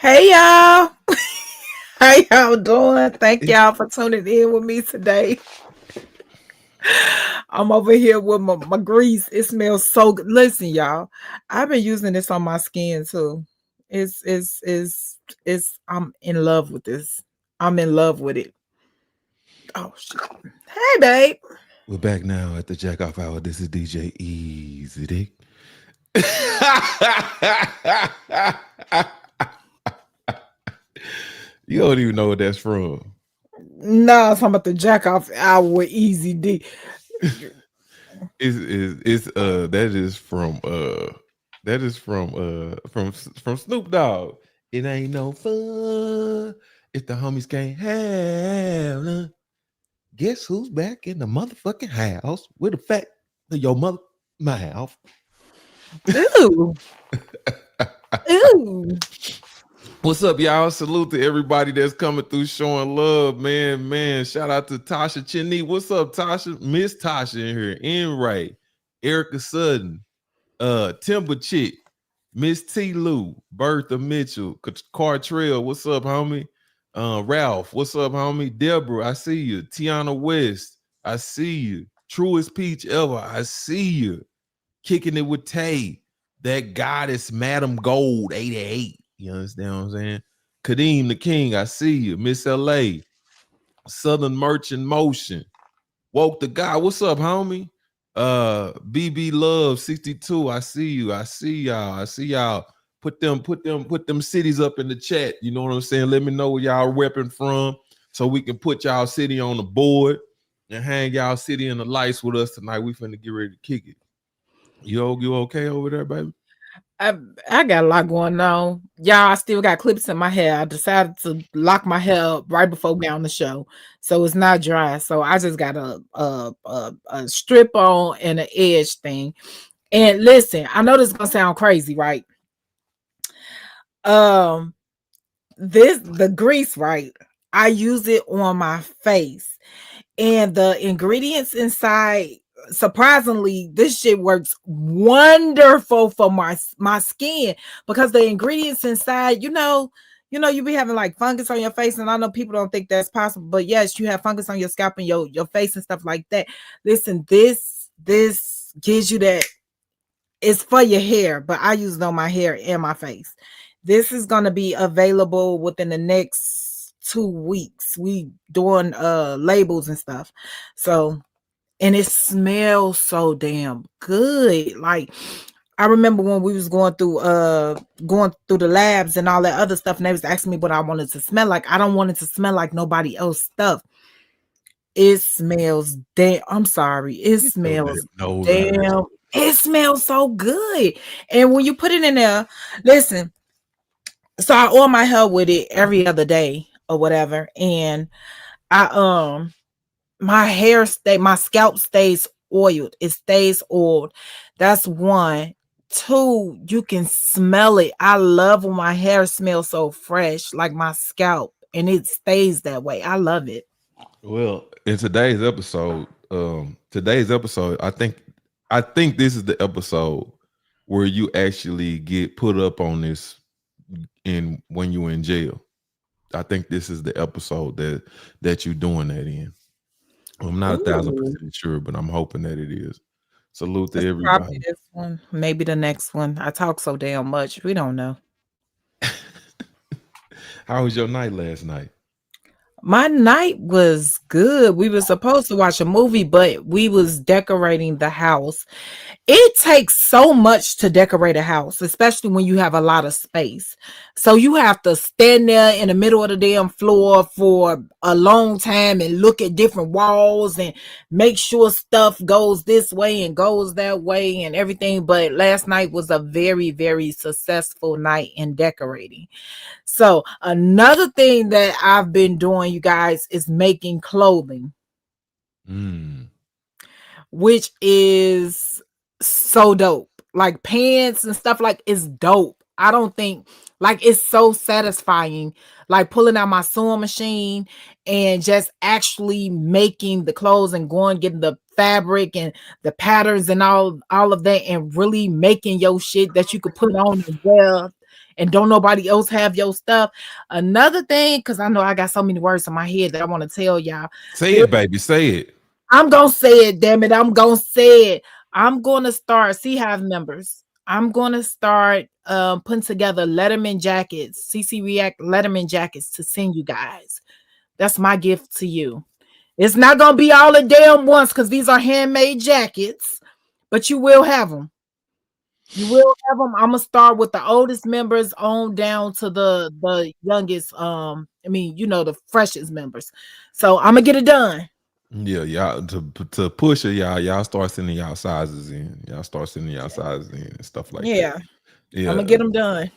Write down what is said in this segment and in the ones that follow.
Hey y'all, how y'all doing? Thank y'all for tuning in with me today. I'm over here with my grease. It smells so good. Listen, y'all, I've been using this on my skin too. It's I'm in love with this. I'm in love with it. Oh shit. Hey babe. We're back now at the Jack Off Hour. This is DJ Easy Dick. You don't even know what that's from. No, I'm about to jack off hour with Easy D. It's that is from Snoop Dogg. It ain't no fun if the homies can't have none. Guess who's back in the motherfucking house with the fact of your mother mouth? Ooh. Ooh. What's up, y'all? Salute to everybody that's coming through showing love, man. Shout out to Tasha Chinny. What's up, Tasha? Miss Tasha in here. N Ray, Erica Sutton, Timber Chick, Miss T. Lou, Bertha Mitchell, Cartrell. What's up, homie? Ralph, what's up, homie? Deborah, I see you. Tiana West, I see you. Truest Peach ever, I see you. Kicking it with Tay, that goddess, Madam Gold, 88. You understand what I'm saying? Kadeem the King, I see you. Miss LA, Southern Merchant Motion, Woke the Guy. What's up, homie? BB Love 62. I see you. I see y'all. I see y'all. Put them cities up in the chat. You know what I'm saying? Let me know where y'all repping from so we can put y'all city on the board and hang y'all city in the lights with us tonight. We finna get ready to kick it. You okay over there, baby? I got a lot going on. Y'all, I still got clips in my hair. I decided to lock my hair up right before we got on the show. So it's not dry. So I just got a strip on and an edge thing. And listen, I know this is gonna sound crazy, right? The grease, right? I use it on my face. And the ingredients inside, surprisingly, this shit works wonderful for my skin because the ingredients inside, you be having like fungus on your face, and I know people don't think that's possible, but yes, you have fungus on your scalp and your face and stuff like that. Listen, this gives you that. It's for your hair, but I use it on my hair and my face. This is going to be available within the next 2 weeks. We doing labels and stuff. So, and it smells so damn good. Like, I remember when we was going through the labs and all that other stuff, and they was asking me what I wanted to smell like. I don't want it to smell like nobody else's stuff. It smells damn. I'm sorry. It smells damn. It smells so good. And when you put it in there, listen. So I oil my hair with it every other day or whatever, and I my scalp stays oiled. It stays oiled. That's one. Two, you can smell it. I love when my hair smells so fresh, like my scalp, and it stays that way. I love it. Well, in today's episode, I think this is the episode where you actually get put up on this when you're in jail. I think this is the episode that you're doing that in. I'm not 1,000% sure, but I'm hoping that it is. Salute to everybody. Probably this one, maybe the next one. I talk so damn much. We don't know. How was your night last night? My night was good. We were supposed to watch a movie, but we was decorating the house. It takes so much to decorate a house, especially when you have a lot of space. So you have to stand there in the middle of the damn floor for a long time and look at different walls and make sure stuff goes this way and goes that way and everything. But last night was a very, very successful night in decorating. So another thing that I've been doing, you guys, is making clothing, which is so dope. Like pants and stuff, like it's dope. I don't think, like, it's so satisfying, like pulling out my sewing machine and just actually making the clothes and going getting the fabric and the patterns and all of that, and really making your shit that you could put on as well. and don't nobody else have your stuff. Another thing, because I know I got so many words in my head that I want to tell y'all. Say it, baby. Say it. I'm gonna say it, damn it. I'm gonna say it. I'm gonna start See Hive members. I'm gonna start putting together Letterman jackets, CC React Letterman jackets to send you guys. That's my gift to you. It's not gonna be all the damn ones because these are handmade jackets, but you will have them. You will have them. I'm gonna start with the oldest members on down to the youngest. I mean, the freshest members. So I'm gonna get it done. Yeah, y'all to push it, y'all start sending y'all sizes in. Y'all start sending y'all sizes in and stuff like that. Yeah, I'm Yeah. gonna get them done.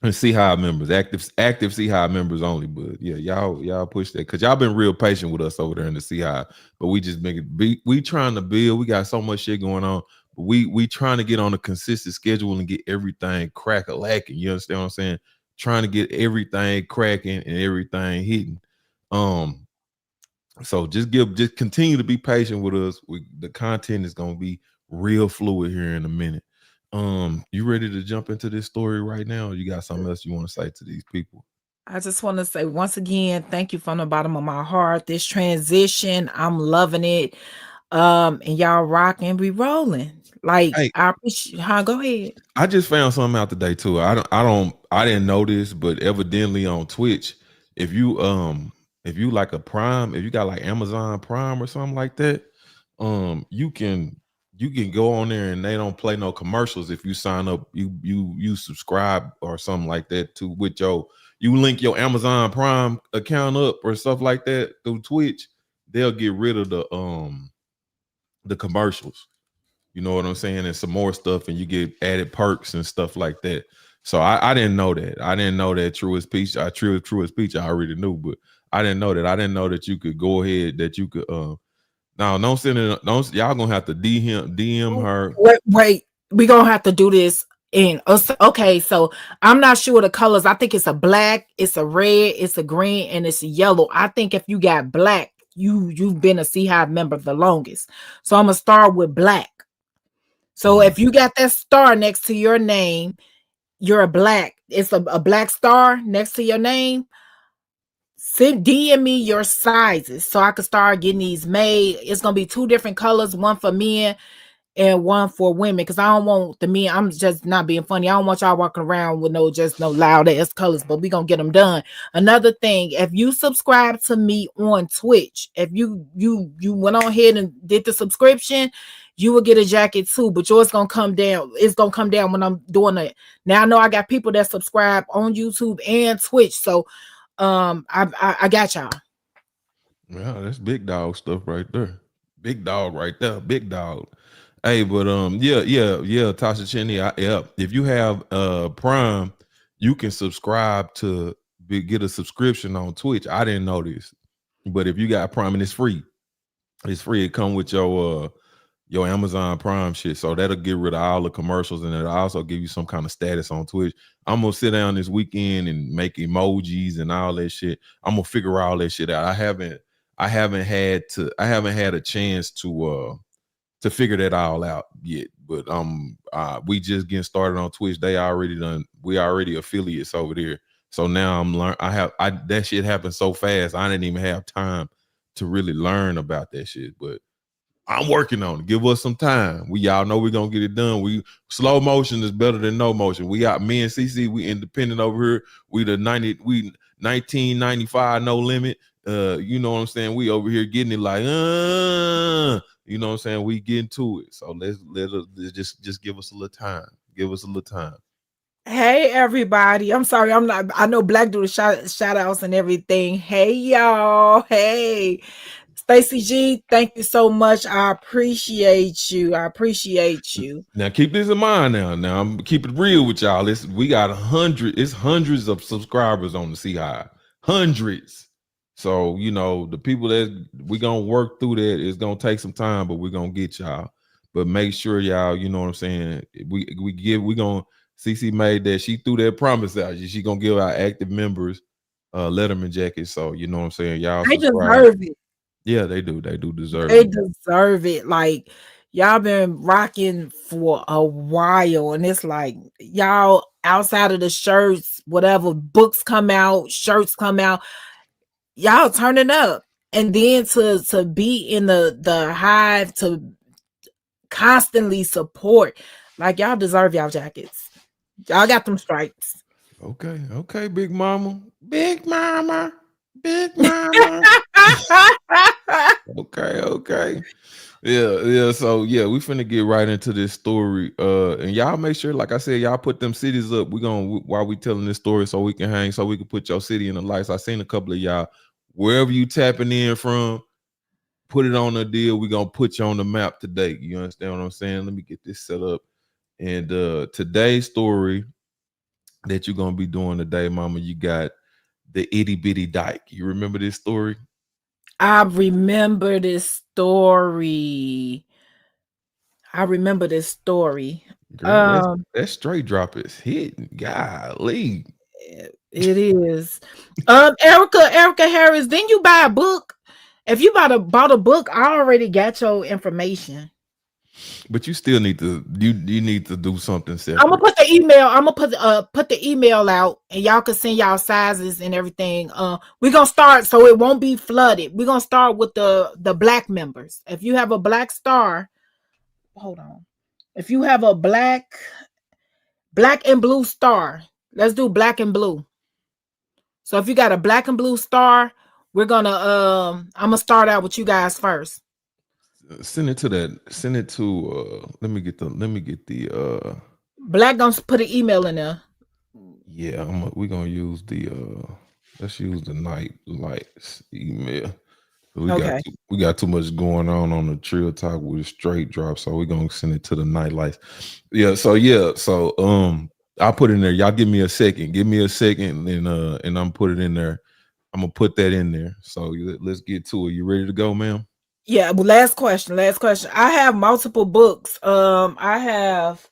And see how members, active see how members only. But yeah, y'all push that because y'all been real patient with us over there in the see how. But we just make it we trying to build. We got so much shit going on. But we trying to get on a consistent schedule and get everything crack-a-lacking. You understand what I'm saying? Trying to get everything cracking and everything hitting. So just continue to be patient with us. The content is gonna be real fluid here in a minute. You ready to jump into this story right now? Or you got something else you want to say to these people? I just want to say once again, thank you from the bottom of my heart. This transition, I'm loving it. And y'all rocking, we rolling. Like Hey, I appreciate. Go ahead. I just found something out today too. I didn't know this, but evidently on Twitch, if you like a Prime, if you got like Amazon Prime or something like that, you can go on there and they don't play no commercials if you sign up, you subscribe or something like that to with you link your Amazon Prime account up or stuff like that through Twitch, they'll get rid of the commercials. You know what I'm saying? And some more stuff, and you get added perks and stuff like that. So I didn't know that. I didn't know that True as Peach. True as Peach, I already knew, but I didn't know that. I didn't know that you could go ahead, that you could now don't send it, don't y'all gonna have to DM her. Wait. We gonna have to do this in okay. So I'm not sure the colors. I think it's a black, it's a red, it's a green, and it's a yellow. I think if you got black, you've been a See Hive member the longest. So I'm gonna start with black. So if you got that star next to your name, you're a black. It's a black star next to your name. Send DM me your sizes so I can start getting these made. It's gonna be 2 different colors, one for men and one for women. Because I don't want the men. I'm just not being funny. I don't want y'all walking around with no loud ass colors. But we gonna get them done. Another thing, if you subscribe to me on Twitch, if you went on ahead and did the subscription, you will get a jacket too, but yours gonna come down. It's gonna come down when I'm doing it. Now I know I got people that subscribe on YouTube and Twitch, so I got y'all. Yeah, that's big dog stuff right there. Big dog right there. Big dog. Hey, but yeah, Tasha Cheney. Yeah. If you have Prime, you can subscribe to get a subscription on Twitch. I didn't know this, but if you got Prime and it's free, it come with your Amazon Prime shit. So that'll get rid of all the commercials and it'll also give you some kind of status on Twitch. I'm gonna sit down this weekend and make emojis and all that shit. I'm gonna figure all that shit out. I haven't had a chance to figure that all out yet. But we just getting started on Twitch. We already affiliates over there. So now that shit happened so fast. I didn't even have time to really learn about that shit. But I'm working on it. Give us some time. Y'all know we're gonna get it done. Slow motion is better than no motion. We got me and Cece, we independent over here. We 1995 no limit. You know what I'm saying? We over here getting it like you know what I'm saying? We getting to it. So let's just give us a little time. Give us a little time. Hey everybody. I'm sorry, I know Black do the shout outs and everything. Hey y'all. Hey. Stacey G, thank you so much. I appreciate you. Now keep this in mind. Now I'm keep it real with y'all. We got hundreds of subscribers on the See Hive. Hundreds. So the people that we gonna work through that, it's gonna take some time, but we're gonna get y'all. But make sure y'all, you know what I'm saying. We gonna Cece made that, she threw that promise out. She gonna give our active members Letterman jackets. So you know what I'm saying. Y'all deserve it. Yeah, they do. They do deserve They it. deserve it. Like y'all been rocking for a while, and it's like y'all outside of the shirts, whatever, books come out, shirts come out, y'all turning up. And then to be in the hive, to constantly support, like, y'all deserve y'all jackets. Y'all got them stripes. Okay, big mama. Big mama. Big mama. Okay. Yeah. So yeah, we finna get right into this story. And y'all make sure, like I said, y'all put them cities up. We gonna, while we telling this story, so we can hang, so we can put your city in the lights. I seen a couple of y'all, wherever you tapping in from, put it on a deal. We gonna put you on the map today. You understand what I'm saying? Let me get this set up. And today's story that you're gonna be doing today, mama, you got the itty bitty dyke. You remember this story? I remember this story. Girl, that straight drop is hitting. Golly. It is. Erica Harris, didn't you buy a book? If you bought a book, I already got your information. But you still need to, you need to do something separate. I'm gonna put the email. I'm gonna put the email out, and y'all can send y'all sizes and everything. We're gonna start so it won't be flooded. We're gonna start with the black members. If you have a black star, hold on. If you have a black and blue star, let's do black and blue. So if you got a black and blue star, we're gonna I'm gonna start out with you guys first. Send it to that. Send it to let me get the Black gonna put an email in there. Yeah, we're gonna use the let's use the night lights email. We got too much going on the Trill Talk with a straight drop, so we're gonna send it to the night lights. So I'll put it in there. Y'all give me a second. And I'm put it in there. I'm gonna put that in there. So let's get to it. You ready to go, ma'am? Yeah, but last question. I have multiple books. I have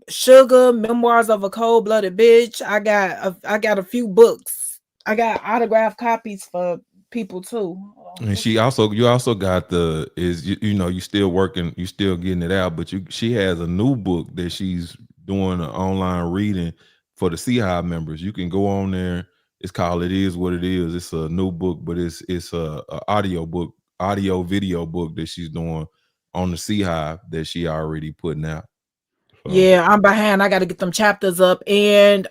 Sugar, Memoirs of a Cold-Blooded Bitch. I got a few books. I got autographed copies for people too. And you also got you still working, you still getting it out, but she has a new book that she's doing an online reading for the C-Hive members. You can go on there. It's called It Is What It Is. It's a new book, but it's a audio video book that she's doing on the C-Hive that she already putting out. So. Yeah, I'm behind. I got to get them chapters up. And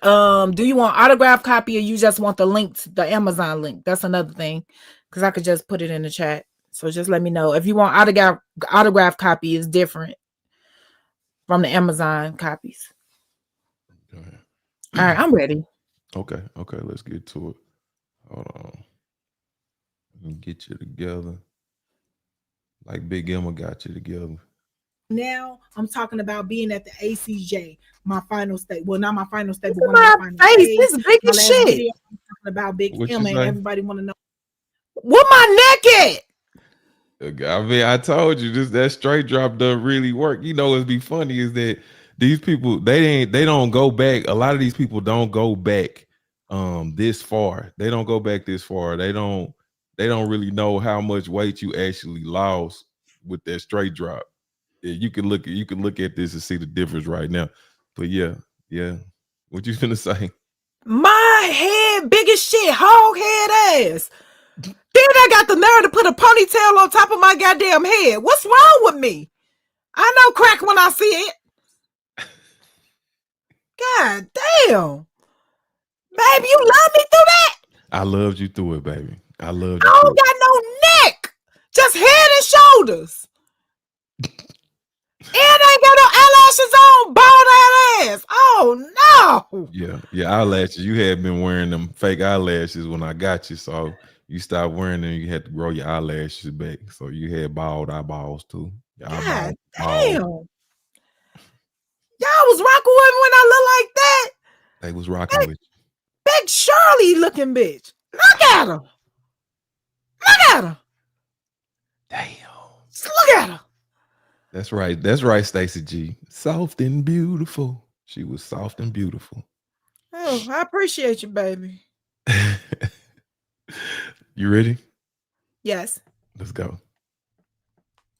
do you want autograph copy, or you just want the link, the Amazon link? That's another thing, because I could just put it in the chat. So just let me know if you want autograph copy. Is different from the Amazon copies. All right, I'm ready. Okay, let's get to it. Hold on. Let me get you together. Like Big Emma got you together. Now I'm talking about being at the ACJ, my final state. Well, not my final state, but one of my final states. This is big as shit. Video, I'm talking about Big Emma, and everybody want to know what my neck at. I mean, I told you that straight drop doesn't really work. You know, what's be funny is that these people, they don't go back. A lot of these people don't go back this far. They don't go back this far. They don't really know how much weight you actually lost with that straight drop. You can look at this and see the difference right now. But yeah. What you finna say? My head big as shit, hog head ass. Then I got the nerve to put a ponytail on top of my goddamn head. What's wrong with me? I know crack when I see it. God damn. Baby, you love me through that? I loved you through it, baby. I loved you. I don't got no neck. Just head and shoulders. And ain't got no eyelashes on, bald ass. Oh no. Yeah, eyelashes. You had been wearing them fake eyelashes when I got you, so you stopped wearing them. You had to grow your eyelashes back, so you had bald eyeballs too. God damn. Y'all was rocking with me when I look like that. They was rocking with you. Big Shirley looking bitch. Look at her. Damn. Look at her. That's right, Stacey G. Soft and beautiful. She was soft and beautiful. Oh, I appreciate you, baby. You ready? Yes. Let's go.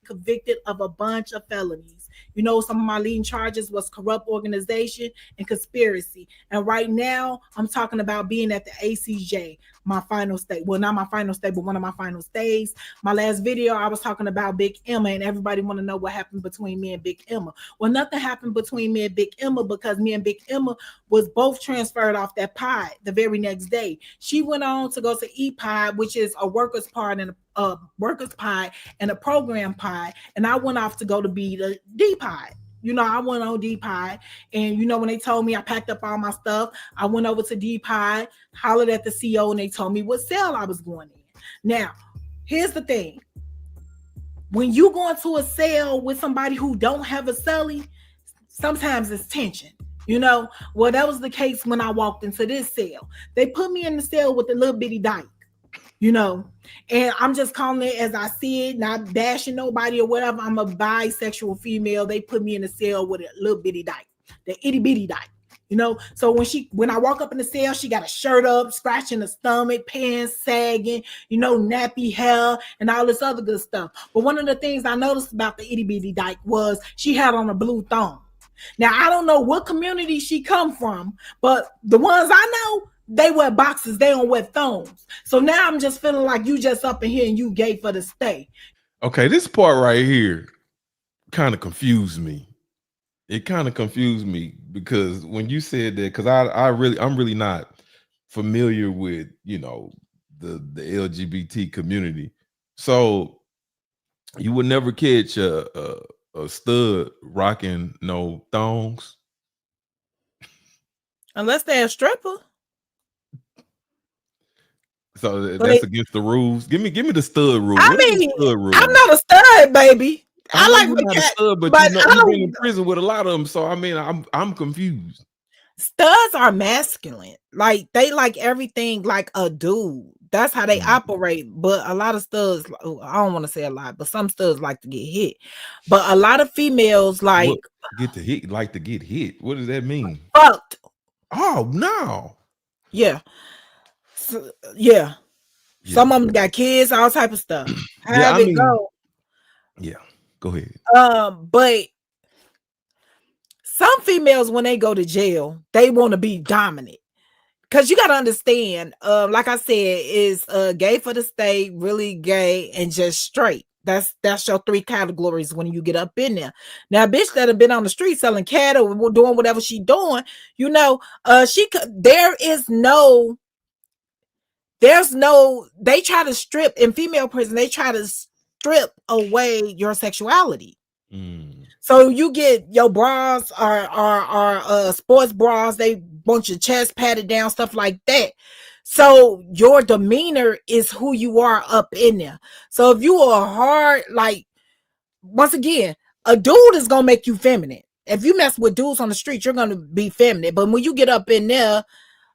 convicted of a bunch of felonies. You know, some of my leading charges was corrupt organization and conspiracy. And right now, I'm talking about being at the ACJ, my final state. Well, not my final state, but one of my final stays. My last video, I was talking about Big Emma, and everybody want to know what happened between me and Big Emma. Well, nothing happened between me and Big Emma because me and Big Emma was both transferred off that pod the very next day. She went on to go to E-Pod, which is a workers' pod and a workers' pod and a program pod, and I went off to go to be the D-Pod. You know, I went on D-Pod, and you know, when they told me, I packed up all my stuff, I went over to D-Pod, hollered at the CO, and they told me what cell I was going in. Now, here's the thing. When you go into a cell with somebody who don't have a celly, sometimes it's tension. You know, well, that was the case when I walked into this cell. They put me in the cell with a little bitty dyke, you know, and I'm just calling it as I see it, not bashing nobody or whatever. I'm a bisexual female. They put me in the cell with a little bitty dyke, the itty bitty dyke, you know. So when I walk up in the cell, she got a shirt up, scratching the stomach, pants sagging, you know, nappy hair and all this other good stuff. But one of the things I noticed about the itty bitty dyke was she had on a blue thong. Now, I don't know what community she come from, but the ones I know, they wear boxes. They don't wear thongs. So now I'm just feeling like you just up in here and you gay for the stay. Okay, this part right here kind of confused me. It kind of confused me because when you said that, because I'm really not familiar with, you know, the LGBT community. So you would never catch a stud rocking no thongs Unless they're a stripper. So that's against the rules. Give me the stud rule. I mean, I'm not a stud, baby. I like you're not a stud, but you know you've been in prison with a lot of them. So I mean, I'm confused. Studs are masculine. Like they like everything like a dude. That's how they operate. But a lot of studs, I don't want to say a lot, but some studs like to get hit. But a lot of females like get to hit. What does that mean? Fucked. Oh no. Yeah. So, yeah. Some of them got kids, all type of stuff. How it go? Yeah, go ahead. But some females, when they go to jail, they want to be dominant. Because you got to understand, like I said, is gay for the state, really gay, and just straight. That's your three categories when you get up in there. Now, a bitch that have been on the street selling cattle, doing whatever she doing, you know, there's no, they try to strip in female prison, they try to strip away your sexuality. So you get your bras are sports bras, they want your chest patted down, stuff like that. So your demeanor is who you are up in there. So if you are hard, like, once again, a dude is gonna make you feminine. If you mess with dudes on the street, you're gonna be feminine. But when you get up in there,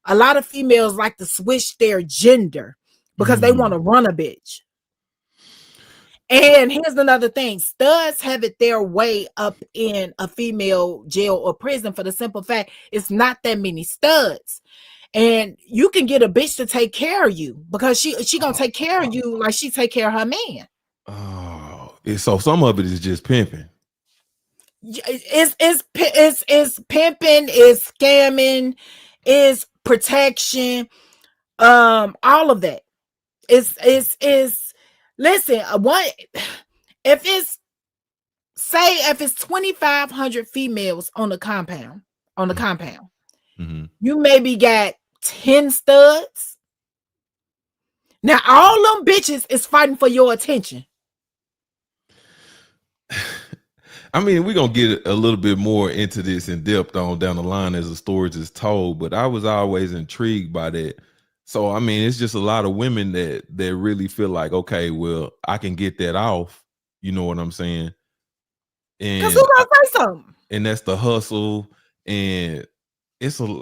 a lot of females like to switch their gender because they want to run a bitch. And here's another thing. Studs have it their way up in a female jail or prison for the simple fact it's not that many studs. And you can get a bitch to take care of you because she gonna take care of you like she take care of her man. Oh, so some of it is just pimping. It's pimping, it's scamming, it's protection, all of that. It's listen, if it's 2,500 females on the compound, you maybe got 10 studs. Now all them bitches is fighting for your attention. I mean, we're gonna get a little bit more into this in depth on down the line as the story is told, but I was always intrigued by that. So I mean, it's just a lot of women that really feel like, okay, well, I can get that off. You know what I'm saying? And because who gonna say something? And that's the hustle, and it's a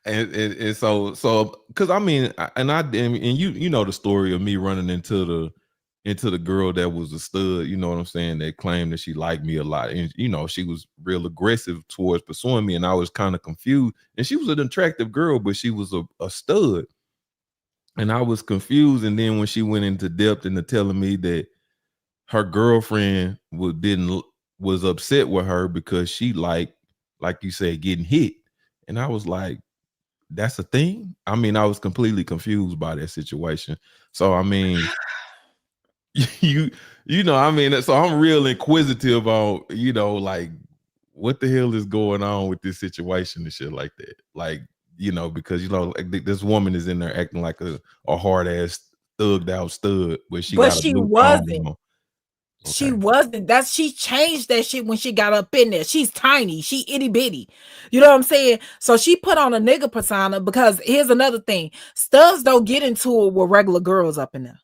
and so because I mean, and you know the story of me running into the girl that was a stud, you know what I'm saying, that claimed that she liked me a lot. And, you know, she was real aggressive towards pursuing me, and I was kind of confused. And she was an attractive girl, but she was a stud. And I was confused. And then when she went into depth into telling me that her girlfriend was upset with her because she like you said, getting hit. And I was like, that's a thing. I mean, I was completely confused by that situation. So I mean, you know, I mean, so I'm real inquisitive on, you know, like what the hell is going on with this situation and shit like that. Like, you know, because you know, like, this woman is in there acting like a hard ass thugged out stud, but she But got a she new thong wasn't. on. She Okay. wasn't. That's she changed that shit when she got up in there. She's tiny. She itty bitty. You know what I'm saying? So she put on a nigga persona because here's another thing. Studs don't get into it with regular girls up in there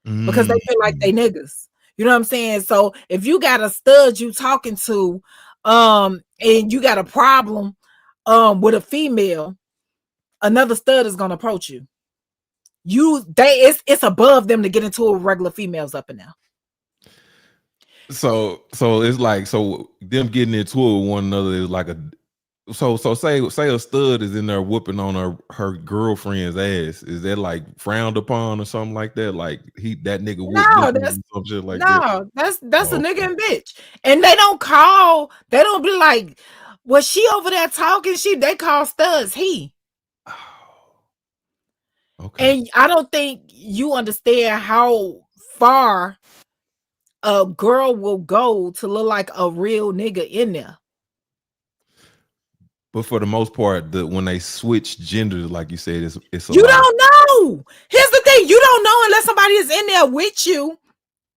because they feel like they niggas. You know what I'm saying? So if you got a stud you talking to, and you got a problem with a female, another stud is gonna approach you. It's above them to get into it with regular females up in there. So it's like, so them getting into it with one another is like a, so say a stud is in there whooping on her girlfriend's ass. Is that like frowned upon or something like that? Like that nigga whooped No, this some shit like that. no, that's a Oh, nigga and bitch. And they don't be like, was she over there talking? They call studs he. okay. And I don't think you understand how far a girl will go to look like a real nigga in there. But for the most part, when they switch genders, like you said, it's a You lot don't know. Here's the thing: you don't know unless somebody is in there with you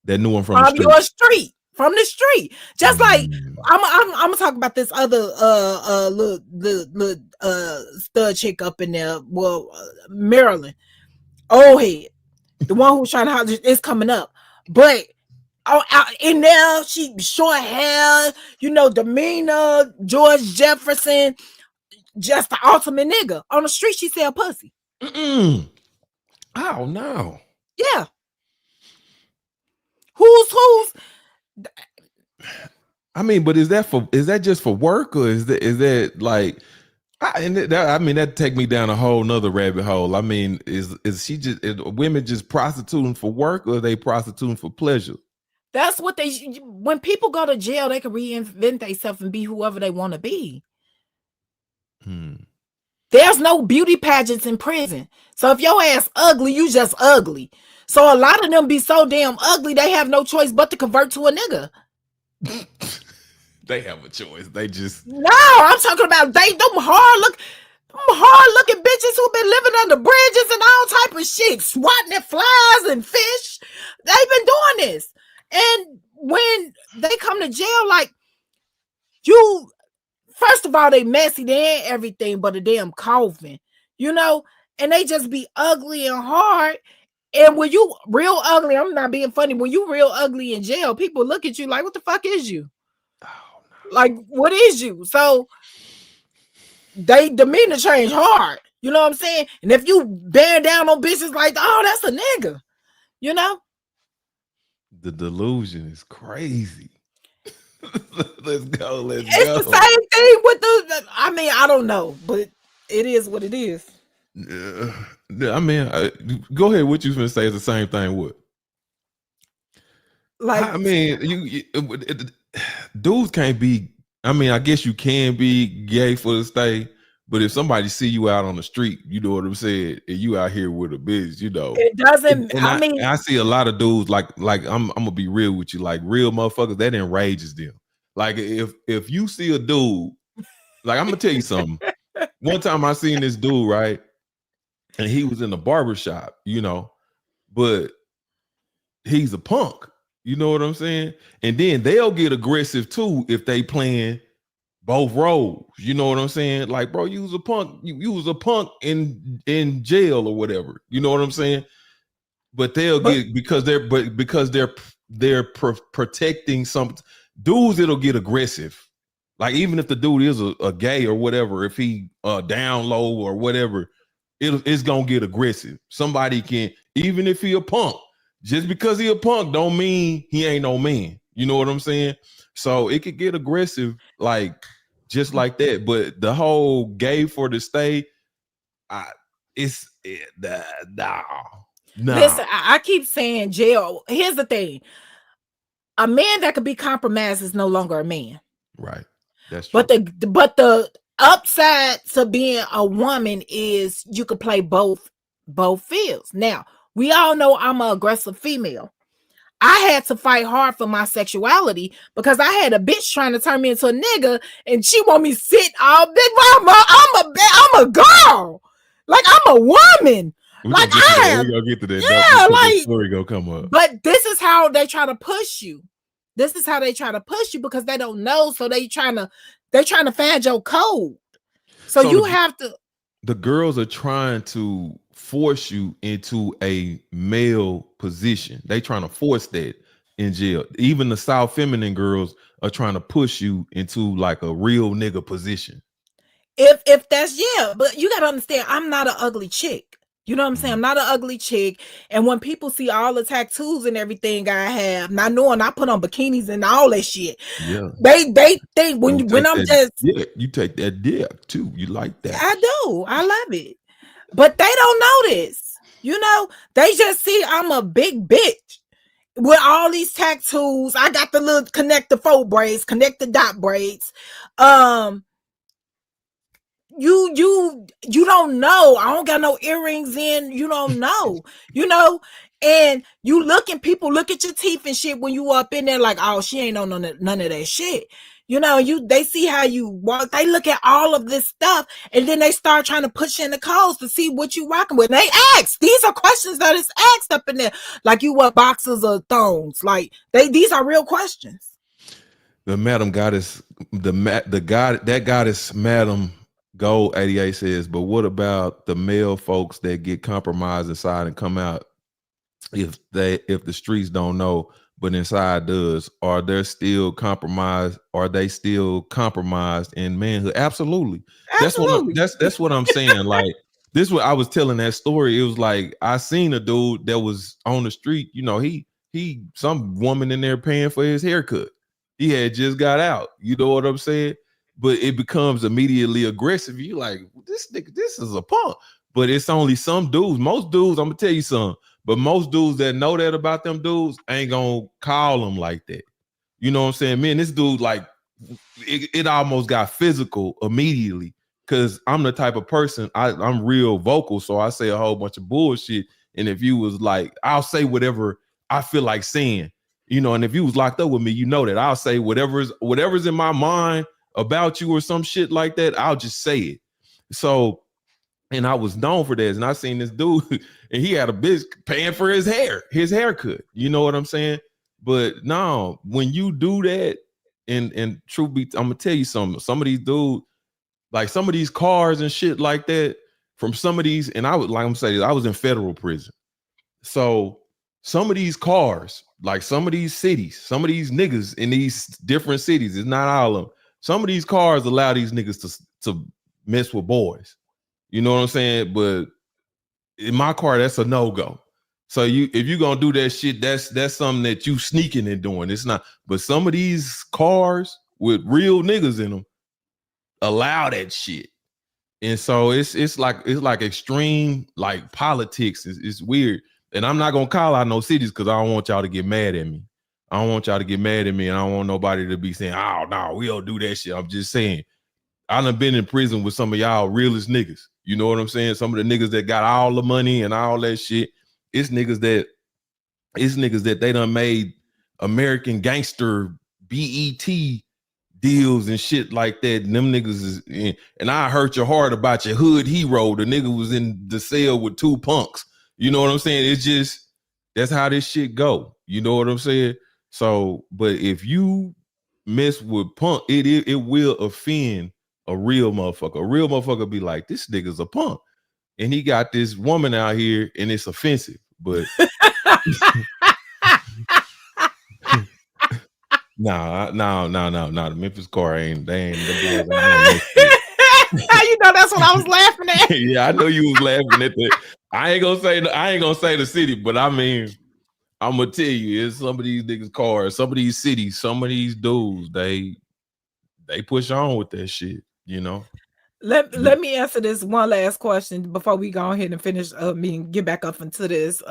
that knew him from the from street. your street, from the street. Just like Mm. I'm gonna talk about this other little stud chick up in there. Well, Maryland, old head, the one who's trying to holler is coming up, but. Oh, out in there, she short hair, you know, demeanor, George Jefferson, just the ultimate nigga. On the street, she sell pussy. Oh no. Yeah. Who's? I mean, but is that just for work, or is that like? I mean, that take me down a whole nother rabbit hole. I mean, is women just prostituting for work, or are they prostituting for pleasure? That's what when people go to jail, they can reinvent themselves and be whoever they want to be. There's no beauty pageants in prison. So if your ass ugly, you just ugly. So a lot of them be so damn ugly, they have no choice but to convert to a nigga. They have a choice. They just no. I'm talking about them hard looking bitches who've been living under bridges and all type of shit, swatting at flies and fish. They've been doing this. And when they come to jail, like, you, first of all, they messy, they ain't everything but a damn coffin, you know, and they just be ugly and hard. And when you real ugly, I'm not being funny, when you real ugly in jail, people look at you like, what the fuck is you? Oh, no. Like, what is you? So they demeanor change hard, you know what I'm saying? And if you bear down on bitches like, oh, that's a nigga, you know? The delusion is crazy. Let's go. It's the same thing with I mean, I don't know, but it is what it is. I mean, go ahead. What you gonna say is the same thing. What? Like, I mean, dudes can't be. I mean, I guess you can be gay for the stay, but if somebody see you out on the street, you know what I'm saying, and you out here with a bitch, you know, it doesn't. And I mean, I see a lot of dudes like I'm gonna be real with you, like real motherfuckers that enrages them. Like if you see a dude, like I'm gonna tell you something. One time I seen this dude, right, and he was in the barber shop, you know, but he's a punk. You know what I'm saying? And then they'll get aggressive too if they playing both roles. You know what I'm saying? Like, bro, you was a punk. You was a punk in jail or whatever. You know what I'm saying? But get because they're protecting some dudes. It'll get aggressive. Like even if the dude is a gay or whatever, if he down low or whatever, it's gonna get aggressive. Somebody can, even if he a punk. Just because he a punk don't mean he ain't no man. You know what I'm saying? So it could get aggressive like just like that. But the whole gay for the stay, no. Listen, I keep saying jail. Here's the thing. A man that could be compromised is no longer a man. Right. That's But true. the upside to being a woman is you could play both fields. Now, we all know I'm an aggressive female. I had to fight hard for my sexuality because I had a bitch trying to turn me into a nigga, and she want me sit all big. I'm a girl, like I'm a woman. We're Like gonna get to I that. have, We're gonna get to that. yeah, The like. story gonna come up. But this is how they try to push you. This is how they try to push you because they don't know. So they trying to find your code. So you have to. The girls are trying to force you into a male position. They trying to force that in jail. Even the South feminine girls are trying to push you into like a real nigga position. If that's, yeah, but you gotta understand, I'm not an ugly chick. You know what I'm saying? I'm not an ugly chick. And when people see all the tattoos and everything I have, not knowing I put on bikinis and all that shit, yeah, they think when I'm just, yeah, you take that dick too. You like that? I do. I love it. But they don't know this. You know, they just see I'm a big bitch with all these tattoos. I got the little connect the faux braids, connect the dot braids. You don't know. I don't got no earrings in. You don't know. And you people look at your teeth and shit when you up in there like, oh, she ain't on none of that shit. They see how you walk. They look at all of this stuff, and then they start trying to push in the codes to see what you rocking with. And they ask. These are questions that is asked up in there, like you wear boxers or thongs. Like these are real questions. The madam goddess, that goddess, Madam Gold 88 says, but what about the male folks that get compromised inside and come out if the streets don't know, but inside does? Are they still compromised? Are they still compromised in manhood? Absolutely. That's what I'm saying. Like, this is what I was telling that story. It was like I seen a dude that was on the street. He some woman in there paying for his haircut. He had just got out. You know what I'm saying? But it becomes immediately aggressive. You like, this nigga, this is a punk. But it's only some dudes. Most dudes, I'm gonna tell you something. But most dudes that know that about them dudes ain't gonna call them like that. You know what I'm saying? Man, this dude, like, it almost got physical immediately. Cause I'm the type of person, I'm real vocal. So I say a whole bunch of bullshit. And if you was like, I'll say whatever I feel like saying, and if you was locked up with me, that I'll say whatever's in my mind about you or some shit like that, I'll just say it. So, and I was known for this, and I seen this dude, and he had a bitch paying for his haircut. You know what I'm saying? But no, when you do that, and truth be, I'm gonna tell you something. Some of these dudes, like some of these cars and shit like that, from some of these, and I was in federal prison. So some of these cars, like some of these cities, some of these niggas in these different cities, it's not all of them. Some of these cars allow these niggas to mess with boys. You know what I'm saying? But in my car, that's a no-go. So if you're gonna do that shit, that's something that you sneaking and doing. It's not. But some of these cars with real niggas in them allow that shit. And so it's like extreme like politics. It's weird. And I'm not gonna call out no cities because I don't want y'all to get mad at me. I don't want y'all to get mad at me, and I don't want nobody to be saying, oh no, we don't do that shit. I'm just saying, I done been in prison with some of y'all realest niggas. You know what I'm saying? Some of the niggas that got all the money and all that shit. It's niggas that they done made American Gangster BET deals and shit like that. And them niggas is, and I hurt your heart about your hood hero. The nigga was in the cell with two punks. You know what I'm saying? It's just, that's how this shit go. You know what I'm saying? So, but if you mess with punk, it will offend a real motherfucker. A real motherfucker be like, this nigga's a punk. And he got this woman out here and it's offensive. But no. The Memphis car ain't the boys. You know that's what I was laughing at. Yeah, I know you was laughing at that. I ain't gonna say the city, but I mean, I'm gonna tell you, it's some of these niggas' cars, some of these cities, some of these dudes, they push on with that shit, you know. Let me answer this one last question before we go ahead and finish. Get back up into this.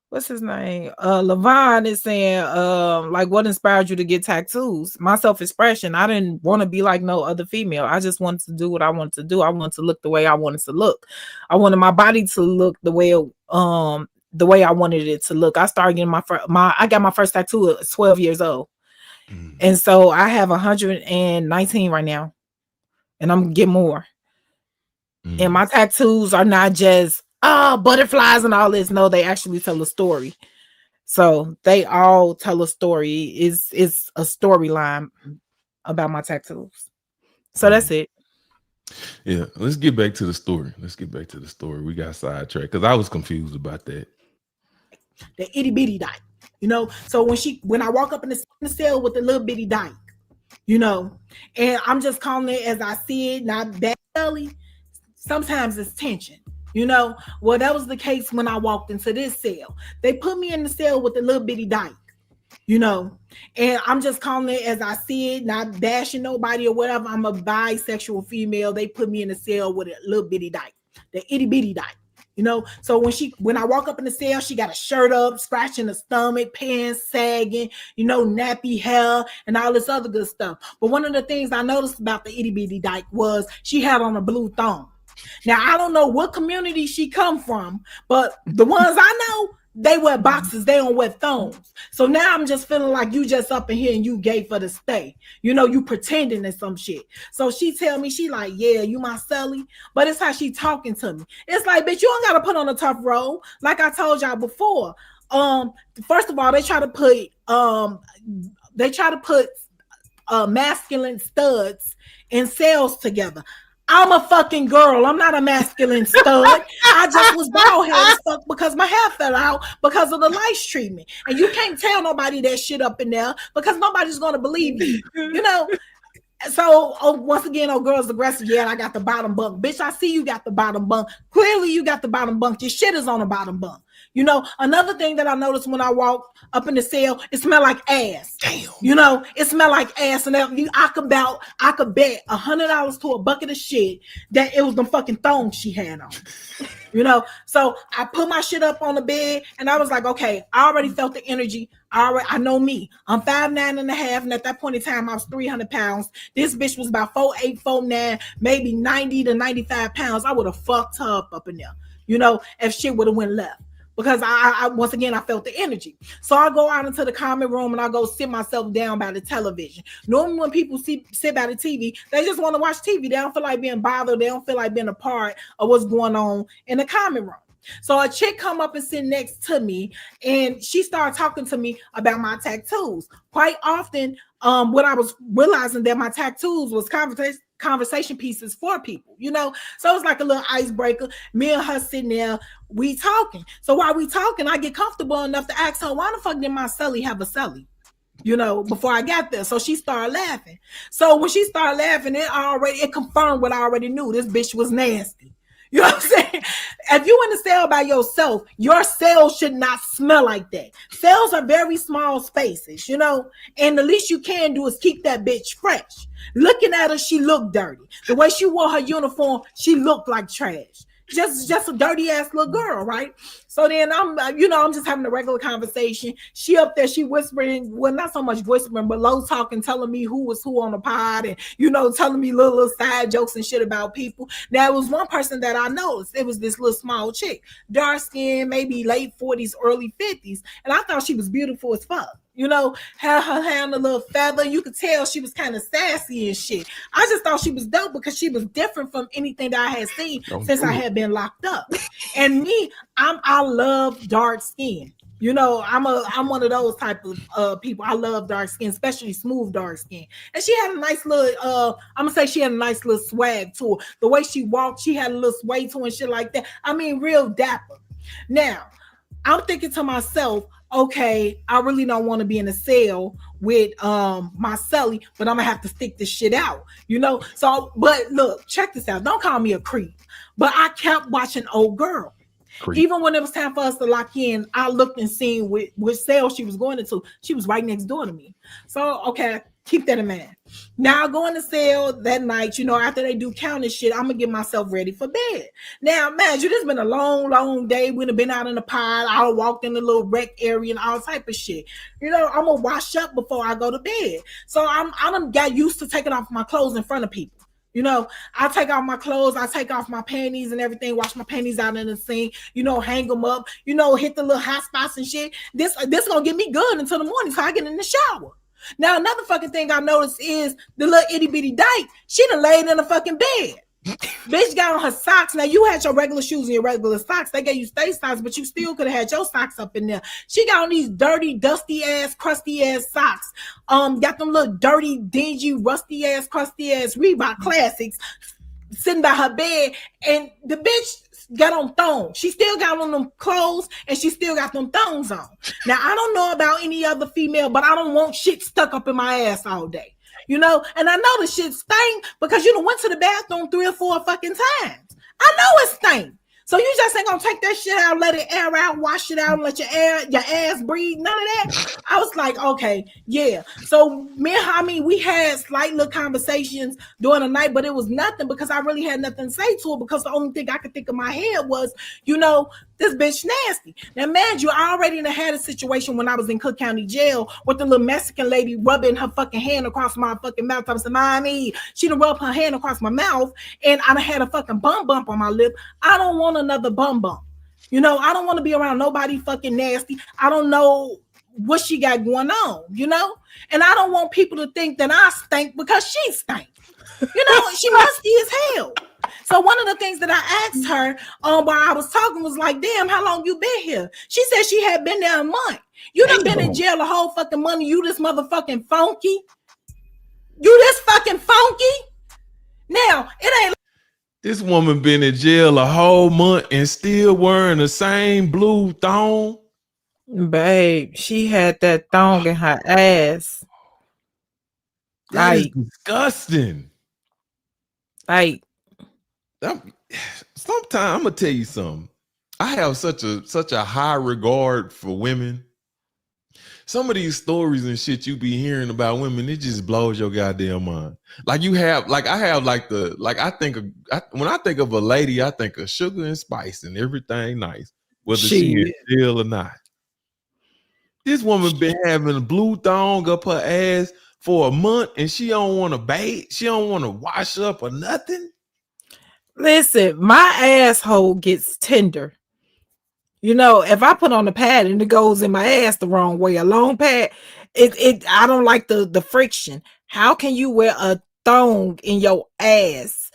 what's his name? Levon is saying, like, what inspired you to get tattoos? My self-expression. I didn't want to be like no other female. I just wanted to do what I wanted to do. I wanted to look the way I wanted to look. I wanted my body to look the way I wanted it to look. I started getting I got my first tattoo at 12 years old. And so I have 119 right now. And I'm getting more. And my tattoos are not just butterflies and all this. No, they actually tell a story. So they all tell a story. It's a storyline about my tattoos. So that's it. Yeah, let's get back to the story. We got sidetracked because I was confused about that. The itty bitty dyke, So when I walk up in the cell with the little bitty dyke, and I'm just calling it as I see it, not bad belly. Sometimes it's tension. Well, that was the case when I walked into this cell. They put me in the cell with the little bitty dyke, and I'm just calling it as I see it, not bashing nobody or whatever. I'm a bisexual female. They put me in the cell with a little bitty dyke, the itty bitty dyke. So when I walk up in the cell, she got a shirt up, scratching the stomach, pants sagging, nappy hair and all this other good stuff. But one of the things I noticed about the itty bitty dyke was she had on a blue thong. Now, I don't know what community she come from, but the ones I know, they wear boxes. They don't wear thongs. So now I'm just feeling like you just up in here and you gay for the stay. You pretending and some shit. So she tell me, she like, yeah, you my Celly. But it's how she talking to me. It's like, bitch, you don't got to put on a tough role. Like I told y'all before. First of all, they try to put masculine studs in cells together. I'm a fucking girl. I'm not a masculine stud. I just was bald headed as fuck because my hair fell out because of the lice treatment. And you can't tell nobody that shit up in there because nobody's going to believe you. So once again, girls aggressive. Yeah, I got the bottom bunk. Bitch, I see you got the bottom bunk. Clearly you got the bottom bunk. Your shit is on the bottom bunk. Another thing that I noticed when I walked up in the cell, it smelled like ass. Damn. It smelled like ass. And I could bet $100 to a bucket of shit that it was the fucking thong she had on. So I put my shit up on the bed and I was like, okay, I already felt the energy. I know me. I'm 5'9" and a half, and at that point in time, I was 300 pounds. This bitch was about 4'8", 4'9", maybe 90 to 95 pounds. I would have fucked her up in there, if shit would have went left. Because I once again, I felt the energy. So I go out into the common room and I go sit myself down by the television. Normally when people sit by the TV, they just want to watch TV. They don't feel like being bothered. They don't feel like being a part of what's going on in the common room. So a chick come up and sit next to me and she started talking to me about my tattoos. Quite often, what I was realizing that my tattoos was conversation pieces for people, so it's like a little icebreaker. Me and her sitting there, we talking. So while we talking, I get comfortable enough to ask her, why the fuck did my Celly have a Celly? Before I got there. So she started laughing. So when she started laughing, it confirmed what I already knew. This bitch was nasty. You know what I'm saying? If you in the cell by yourself, your cell should not smell like that. Cells are very small spaces, and the least you can do is keep that bitch fresh. Looking at her, she looked dirty. The way she wore her uniform, she looked like trash. Just a dirty ass little girl, right? So then I'm just having a regular conversation. She up there, she whispering, well, not so much whispering, but low talking, telling me who was who on the pod and, telling me little side jokes and shit about people. Now, it was one person that I noticed. It was this little small chick, dark skin, maybe late 40s, early 50s. And I thought she was beautiful as fuck. Had her hair on a little feather. You could tell she was kind of sassy and shit. I just thought she was dope because she was different from anything that I had seen since I had been locked up. And me, I love dark skin. I'm one of those type of people. I love dark skin, especially smooth dark skin. And she had a nice little, I'm gonna say she had a nice little swag to her. The way she walked, she had a little sway to her and shit like that. I mean, real dapper. Now, I'm thinking to myself, okay, I really don't want to be in a cell with my Celly, but I'm gonna have to stick this shit out, So, but look, check this out. Don't call me a creep, but I kept watching Old Girl. Even when it was time for us to lock in, I looked and seen which cell she was going into. She was right next door to me. So, okay, keep that in mind. Now, going to cell that night, after they do counting shit, I'm going to get myself ready for bed. Now, imagine, this has been a long, long day. We'd have been out in the pod. I walked in the little rec area and all type of shit. I'm going to wash up before I go to bed. So, I done got used to taking off my clothes in front of people. I take off my clothes, I take off my panties and everything, wash my panties out in the sink, hang them up, hit the little hot spots and shit. This gonna get me good until the morning, so I get in the shower. Now, another fucking thing I noticed is the little itty bitty dyke, she done laid in the fucking bed. Bitch got on her socks. Now, you had your regular shoes and your regular socks. They gave you stay socks, but you still could have had your socks up in there. She got on these dirty, dusty ass, crusty ass socks. Got them little dirty, dingy, rusty ass, crusty ass Reebok classics sitting by her bed. And the bitch got on thongs. She still got on them clothes and she still got them thongs on. Now, I don't know about any other female, but I don't want shit stuck up in my ass all day. And I know the shit stink because you done went to the bathroom 3 or 4 fucking times. I know it stink. So you just ain't gonna take that shit out, let it air out, wash it out, and let your ass breathe, none of that. I was like, okay, yeah. So me and Hami, we had slight little conversations during the night, but it was nothing because I really had nothing to say to her because the only thing I could think in my head was, this bitch nasty. Now, man, you already had a situation when I was in Cook County Jail with the little Mexican lady rubbing her fucking hand across my fucking mouth. I was like, mommy, she done rubbed her hand across my mouth and I done had a fucking bump on my lip. I don't want another bump. I don't want to be around nobody fucking nasty. I don't know what she got going on, and I don't want people to think that I stink because she stink. She musty as hell. So one of the things that I asked her while I was talking was like, damn, how long you been here? She said she had been there a month. You done been in jail a whole fucking month. You this motherfucking funky. You this fucking funky. Now, it ain't. This woman been in jail a whole month and still wearing the same blue thong. Babe, she had that thong in her ass. That is disgusting. Sometimes I'm gonna tell you something. I have such a high regard for women. Some of these stories and shit you be hearing about women, it just blows your goddamn mind. Like when I think of a lady, I think of sugar and spice and everything nice, whether she is ill or not. This woman been having a blue thong up her ass for a month and she don't want to bathe. She don't want to wash up or nothing. Listen, my asshole gets tender. If I put on a pad and it goes in my ass the wrong way, a long pad, I don't like the friction. How can you wear a thong in your ass?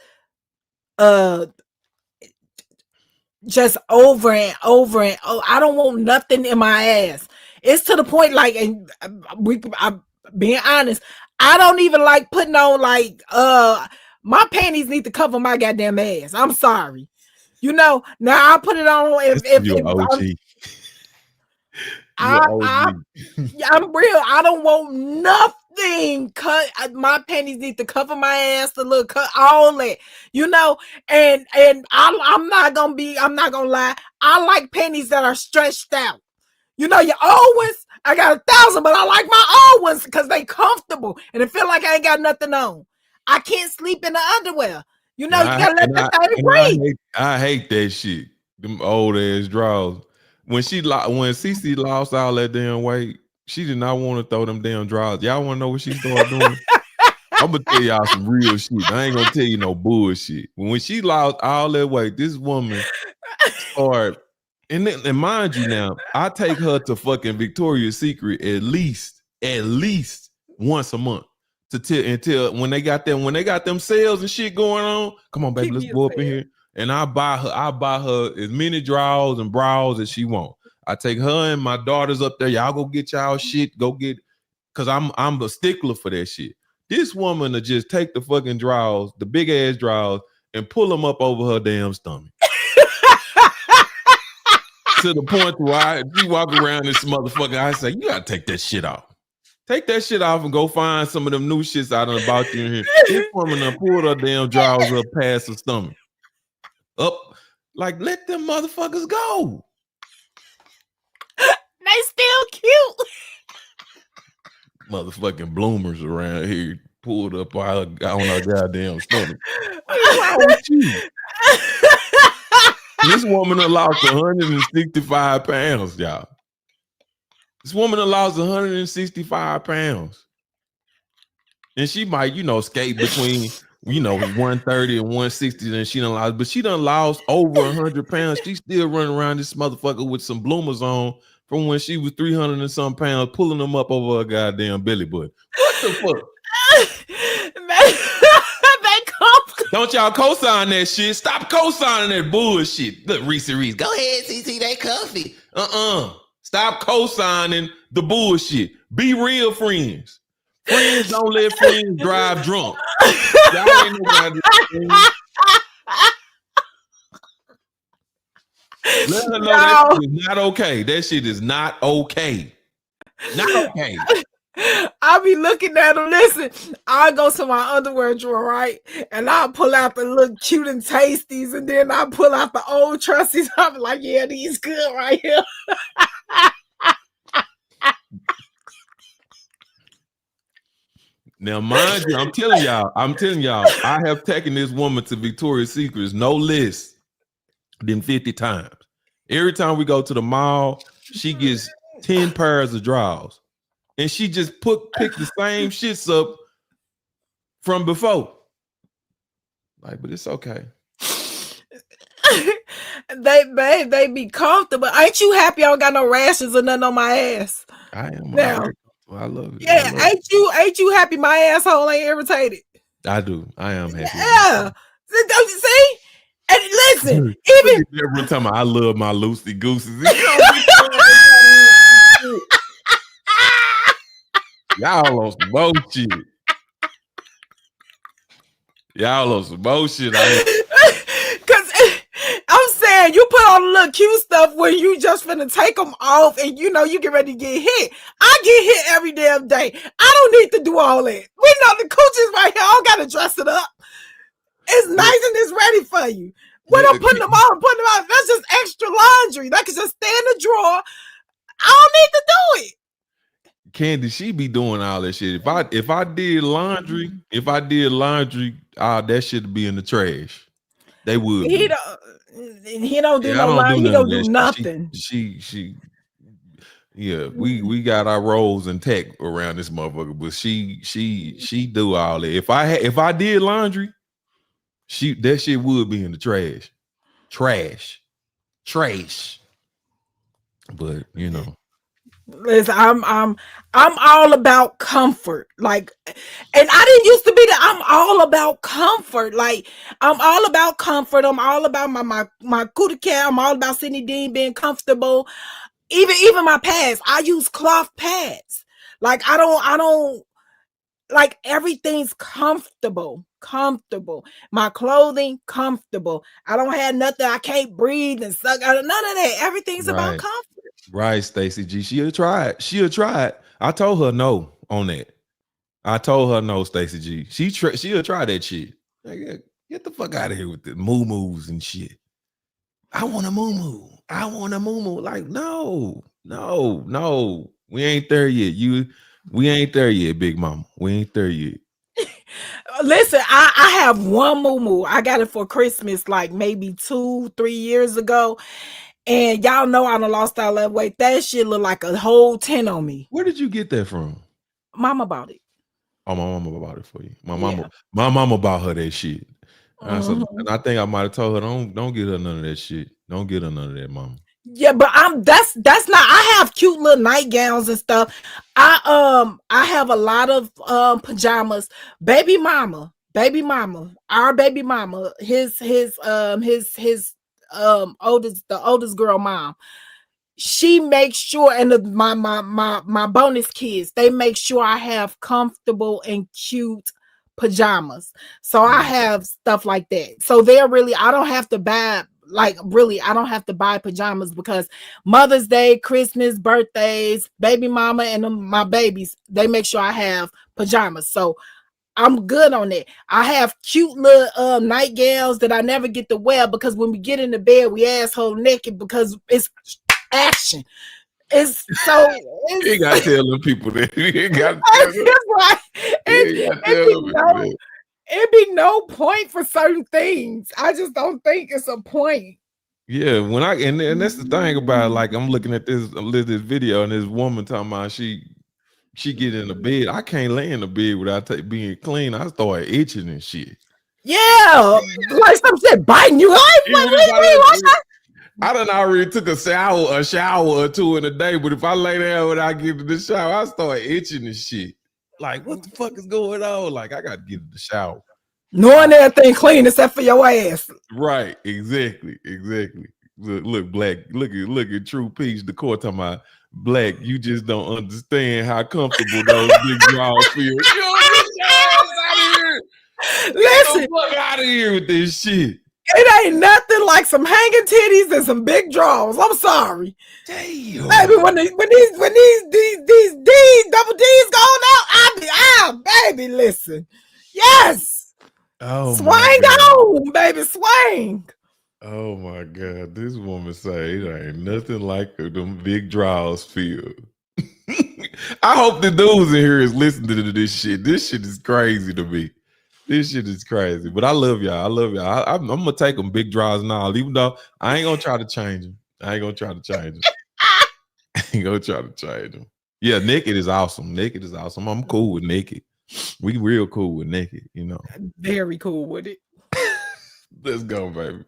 Just over and over and I don't want nothing in my ass. It's to the point like, and I'm being honest, I don't even like putting on my panties need to cover my goddamn ass. I'm sorry. Now I'll put it on I'm real. I don't want nothing cut. My panties need to cover my ass, the little cut, all that, and I'm not gonna lie. I like panties that are stretched out. Your old ones, I got 1,000, but I like my old ones because they comfortable and it feel like I ain't got nothing on. I can't sleep in the underwear. You gotta let that thing breathe. I hate that shit. Them old ass drawers. When Cece lost all that damn weight, she did not want to throw them damn drawers. Y'all want to know what she started doing? I'm gonna tell y'all some real shit. I ain't gonna tell you no bullshit. When she lost all that weight, this woman started. And mind you, now I take her to fucking Victoria's Secret at least once a month. Until when they got them sales and shit going on, come on, baby, let's go up in here. And I buy her as many drawers and bras as she want. I take her and my daughters up there. Y'all go get y'all shit. Go get, cause I'm a stickler for that shit. This woman to just take the fucking drawers, the big ass drawers, and pull them up over her damn stomach. To the point where she walk around this motherfucker, I say, you gotta take that shit off. Take that shit off and go find some of them new shits I done about you in here. This woman done pulled her damn drawers up past her stomach. Up Like, let them motherfuckers go. They still cute. Motherfucking bloomers around here pulled up on our goddamn stomach. What's wrong with you? This woman done lost 165 pounds, y'all. This woman done lost 165 pounds. And she might, skate between, 130 and 160, and she done lost, but she done lost over 100 pounds. She still running around this motherfucker with some bloomers on from when she was 300 and some pounds, pulling them up over her goddamn belly button. What the fuck? Don't y'all co-sign that shit. Stop co-signing that bullshit. Look, Reese. Go ahead, Cece, they comfy. Stop co-signing the bullshit. Be real friends. Friends don't let friends drive drunk. Y'all ain't nobody. Let her know that shit is not okay. That shit is not okay. Not okay. I'll be looking at them. Listen, I'll go to my underwear drawer, right? And I'll pull out the little cute and tasties, and then I'll pull out the old trussies. I'm like, yeah, these good right here. Now, mind you, I'm telling y'all, I have taken this woman to Victoria's Secrets no less than 50 times. Every time we go to the mall, she gets 10 pairs of drawers. And she just pick the same shits up from before. Like, but it's okay. They be comfortable. Ain't you happy I don't got no rashes or nothing on my ass? I am. Now, I love it. Yeah, ain't you happy my asshole ain't irritated? I do. I am happy. Yeah. Don't you see? And listen, even every time I love my loosey gooses. Y'all on some bullshit. Y'all on some bullshit. Cause I'm saying you put on the little cute stuff when you just finna take them off and you get ready to get hit. I get hit every damn day. I don't need to do all that. We know the coochies right here. I don't gotta dress it up. It's nice and it's ready for you. When I'm putting them on, that's just extra laundry. That can just stay in the drawer. I don't need to do it. Candy, she be doing all that shit. If I did laundry, that shit would be in the trash. They would. He don't do no laundry. He don't do nothing. We got our roles intact around this motherfucker, but she do all that. If I did laundry, that shit would be in the trash. Trash. But listen, I'm all about comfort. Like, and I didn't used to be that. I'm all about comfort. Like, I'm all about comfort. I'm all about my cootie cat. I'm all about Sydney Dean being comfortable. Even my pads, I use cloth pads. Like, I don't like everything's comfortable. My clothing comfortable. I don't have nothing. I can't breathe and suck out of none of that. Everything's about comfort. Right, Stacey G. She'll try it. I told her no on that. I told her no, Stacey G. She'll try that shit. Like, get the fuck out of here with the moo-moos and shit. I want a moo-moo. Like, no. We ain't there yet. We ain't there yet, big mama. We ain't there yet. Listen, I have one moo-moo. I got it for Christmas like maybe 2-3 years ago. And y'all know I done lost all that weight. That shit look like a whole 10 on me. Where did you get that from? Mama bought it. Oh, my mama bought it for you. My mama bought her that shit. And I think I might have told her, don't get her none of that shit. Don't get her none of that, mama. Yeah, but that's not. I have cute little nightgowns and stuff. I have a lot of pajamas. Baby mama, our baby mama, his oldest girl mom. She makes sure, and my bonus kids, they make sure I have comfortable and cute pajamas. So I have stuff like that. So I don't have to buy. Like, really, I don't have to buy pajamas because Mother's Day, Christmas, birthdays, baby mama, and my babies, they make sure I have pajamas. So I'm good on that. I have cute little nightgowns that I never get to wear because when we get in the bed, we asshole naked because it's action. It's so You ain't gotta tell them people that. You ain't gotta tell them. It'd be no point for certain things. I just don't think it's a point. Yeah, when and that's the thing about it, like I'm looking at this video and this woman talking about she get in the bed. I can't lay in the bed without being clean. I start itching and shit. Yeah, like some shit biting you. I done already took a shower or two in a day, but if I lay down without getting in the shower, I start itching and shit. Like, what the fuck is going on? Like, I got to get in the shower. Knowing everything clean except for your ass. Right, exactly. Look, Black, look at True Peach, the court talking about, Black, you just don't understand how comfortable those big drawers feel. Yo, get your ass out of here. Listen, get the fuck out of here with this shit. It ain't nothing like some hanging titties and some big drawers. I'm sorry. Damn. Baby, when these double D's going out, I be baby, listen. Yes. Oh, swing on, baby, swing. Oh my God. This woman say it ain't nothing like them big drawers feel. I hope the dudes in here is listening to this shit. This shit is crazy to me. This shit is crazy, but I love y'all. I'm gonna take them big draws now, even though I ain't gonna try to change them. Yeah, naked is awesome. I'm cool with naked. We real cool with naked, you know. Very cool with it. Let's go, baby.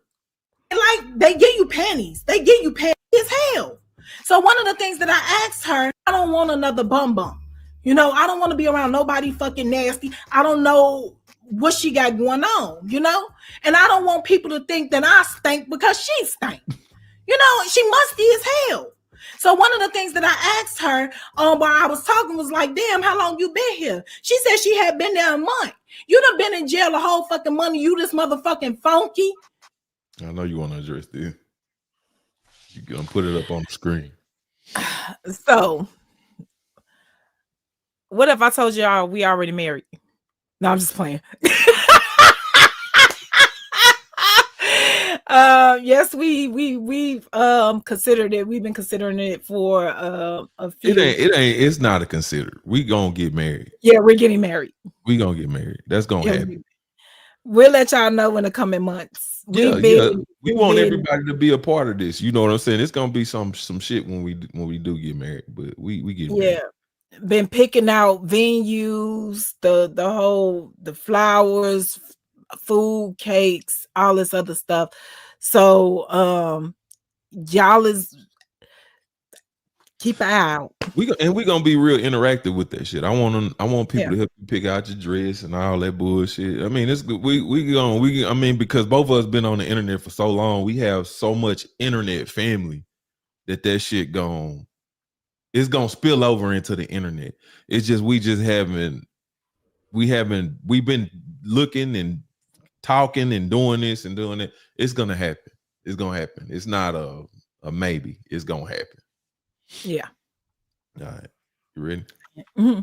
Like they give you panties. They give you panties as hell. So one of the things that I asked her, I don't want another bum. You know, I don't want to be around nobody fucking nasty. I don't know what she got going on, you know? And I don't want people to think that I stink because she stink. You know, she musty as hell. So one of the things that I asked her while I was talking was like, damn, how long you been here? She said she had been there a month. You done been in jail a whole fucking month. You this motherfucking funky. I know you want to address this. You're going to put it up on the screen. So, what if I told y'all we already married? No, I'm just playing. Yes, we've considered it. We've been considering it for a few. It's not a consider. We gonna get married. Yeah, we're getting married. We gonna get married. That's gonna happen. We'll let y'all know in the coming months. We want everybody to be a part of this. You know what I'm saying? It's gonna be some shit when we do get married, but we get married. Yeah. Been picking out venues, the flowers, food, cakes, all this other stuff. So y'all is keep an eye out. We're gonna be real interactive with that shit. I want people to help you pick out your dress and all that bullshit. I mean, it's good. I mean, because both of us been on the internet for so long, we have so much internet family that shit it's gonna spill over into the internet. It's just we've been looking and talking and doing this and doing it. It's gonna happen. It's not a maybe. It's gonna happen. Yeah. All right. You ready? Mm-hmm.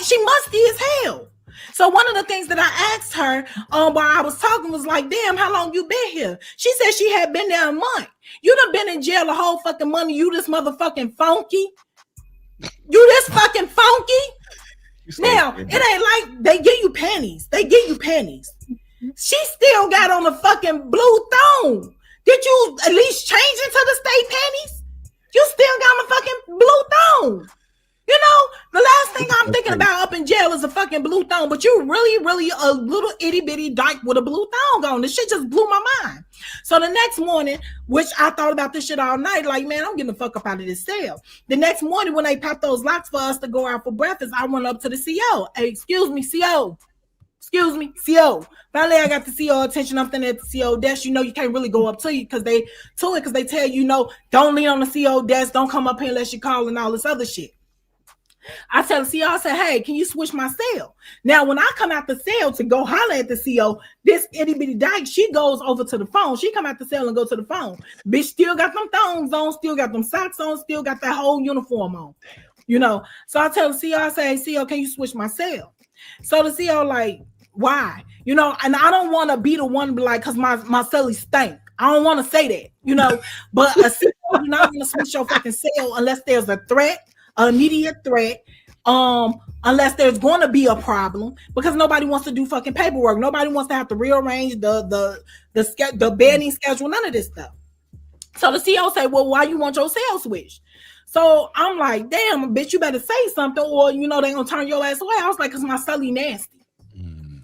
She musty as hell. So one of the things that I asked her while I was talking was like, damn, how long you been here? She said she had been there a month. You done been in jail a whole fucking month. You this motherfucking funky. You this fucking funky. Now, it ain't like they give you panties. She still got on a fucking blue thong. Did you at least change into the state panties? You still got on a fucking blue thong. You know, the last thing I'm thinking about up in jail is a fucking blue thong, but you really a little itty bitty dyke with a blue thong on. This shit just blew my mind. So the next morning, which I thought about this shit all night, like, man, I'm getting the fuck up out of this cell. The next morning when they popped those locks for us to go out for breakfast, I went up to the CO. Hey, excuse me, CO. Finally, I got the CO attention. I'm standing at the CO desk. You know, you can't really go up to you because they tell you, no, don't lean on the CO desk. Don't come up here unless you call and all this other shit. I tell the CO, I said, hey, can you switch my cell? Now, when I come out the cell to go holler at the CO, this itty bitty dyke, she goes over to the phone. She come out the cell and go to the phone. Bitch still got them thongs on, still got them socks on, still got that whole uniform on. you know. So I tell the CO, I say, CO, can you switch my cell? So the CO like, why? You know, and I don't want to be the one be like, cause my celly stank. I don't want to say that, you know, but a CO, you're not gonna switch your fucking cell unless there's a threat, an immediate threat. Unless there's going to be a problem, because nobody wants to do fucking paperwork. Nobody wants to have to rearrange the bedding schedule, none of this stuff. So the CEO say, well, why you want your cell switched? So I'm like, damn, bitch, you better say something, or you know they gonna turn your ass away. I was like, cause my celly nasty.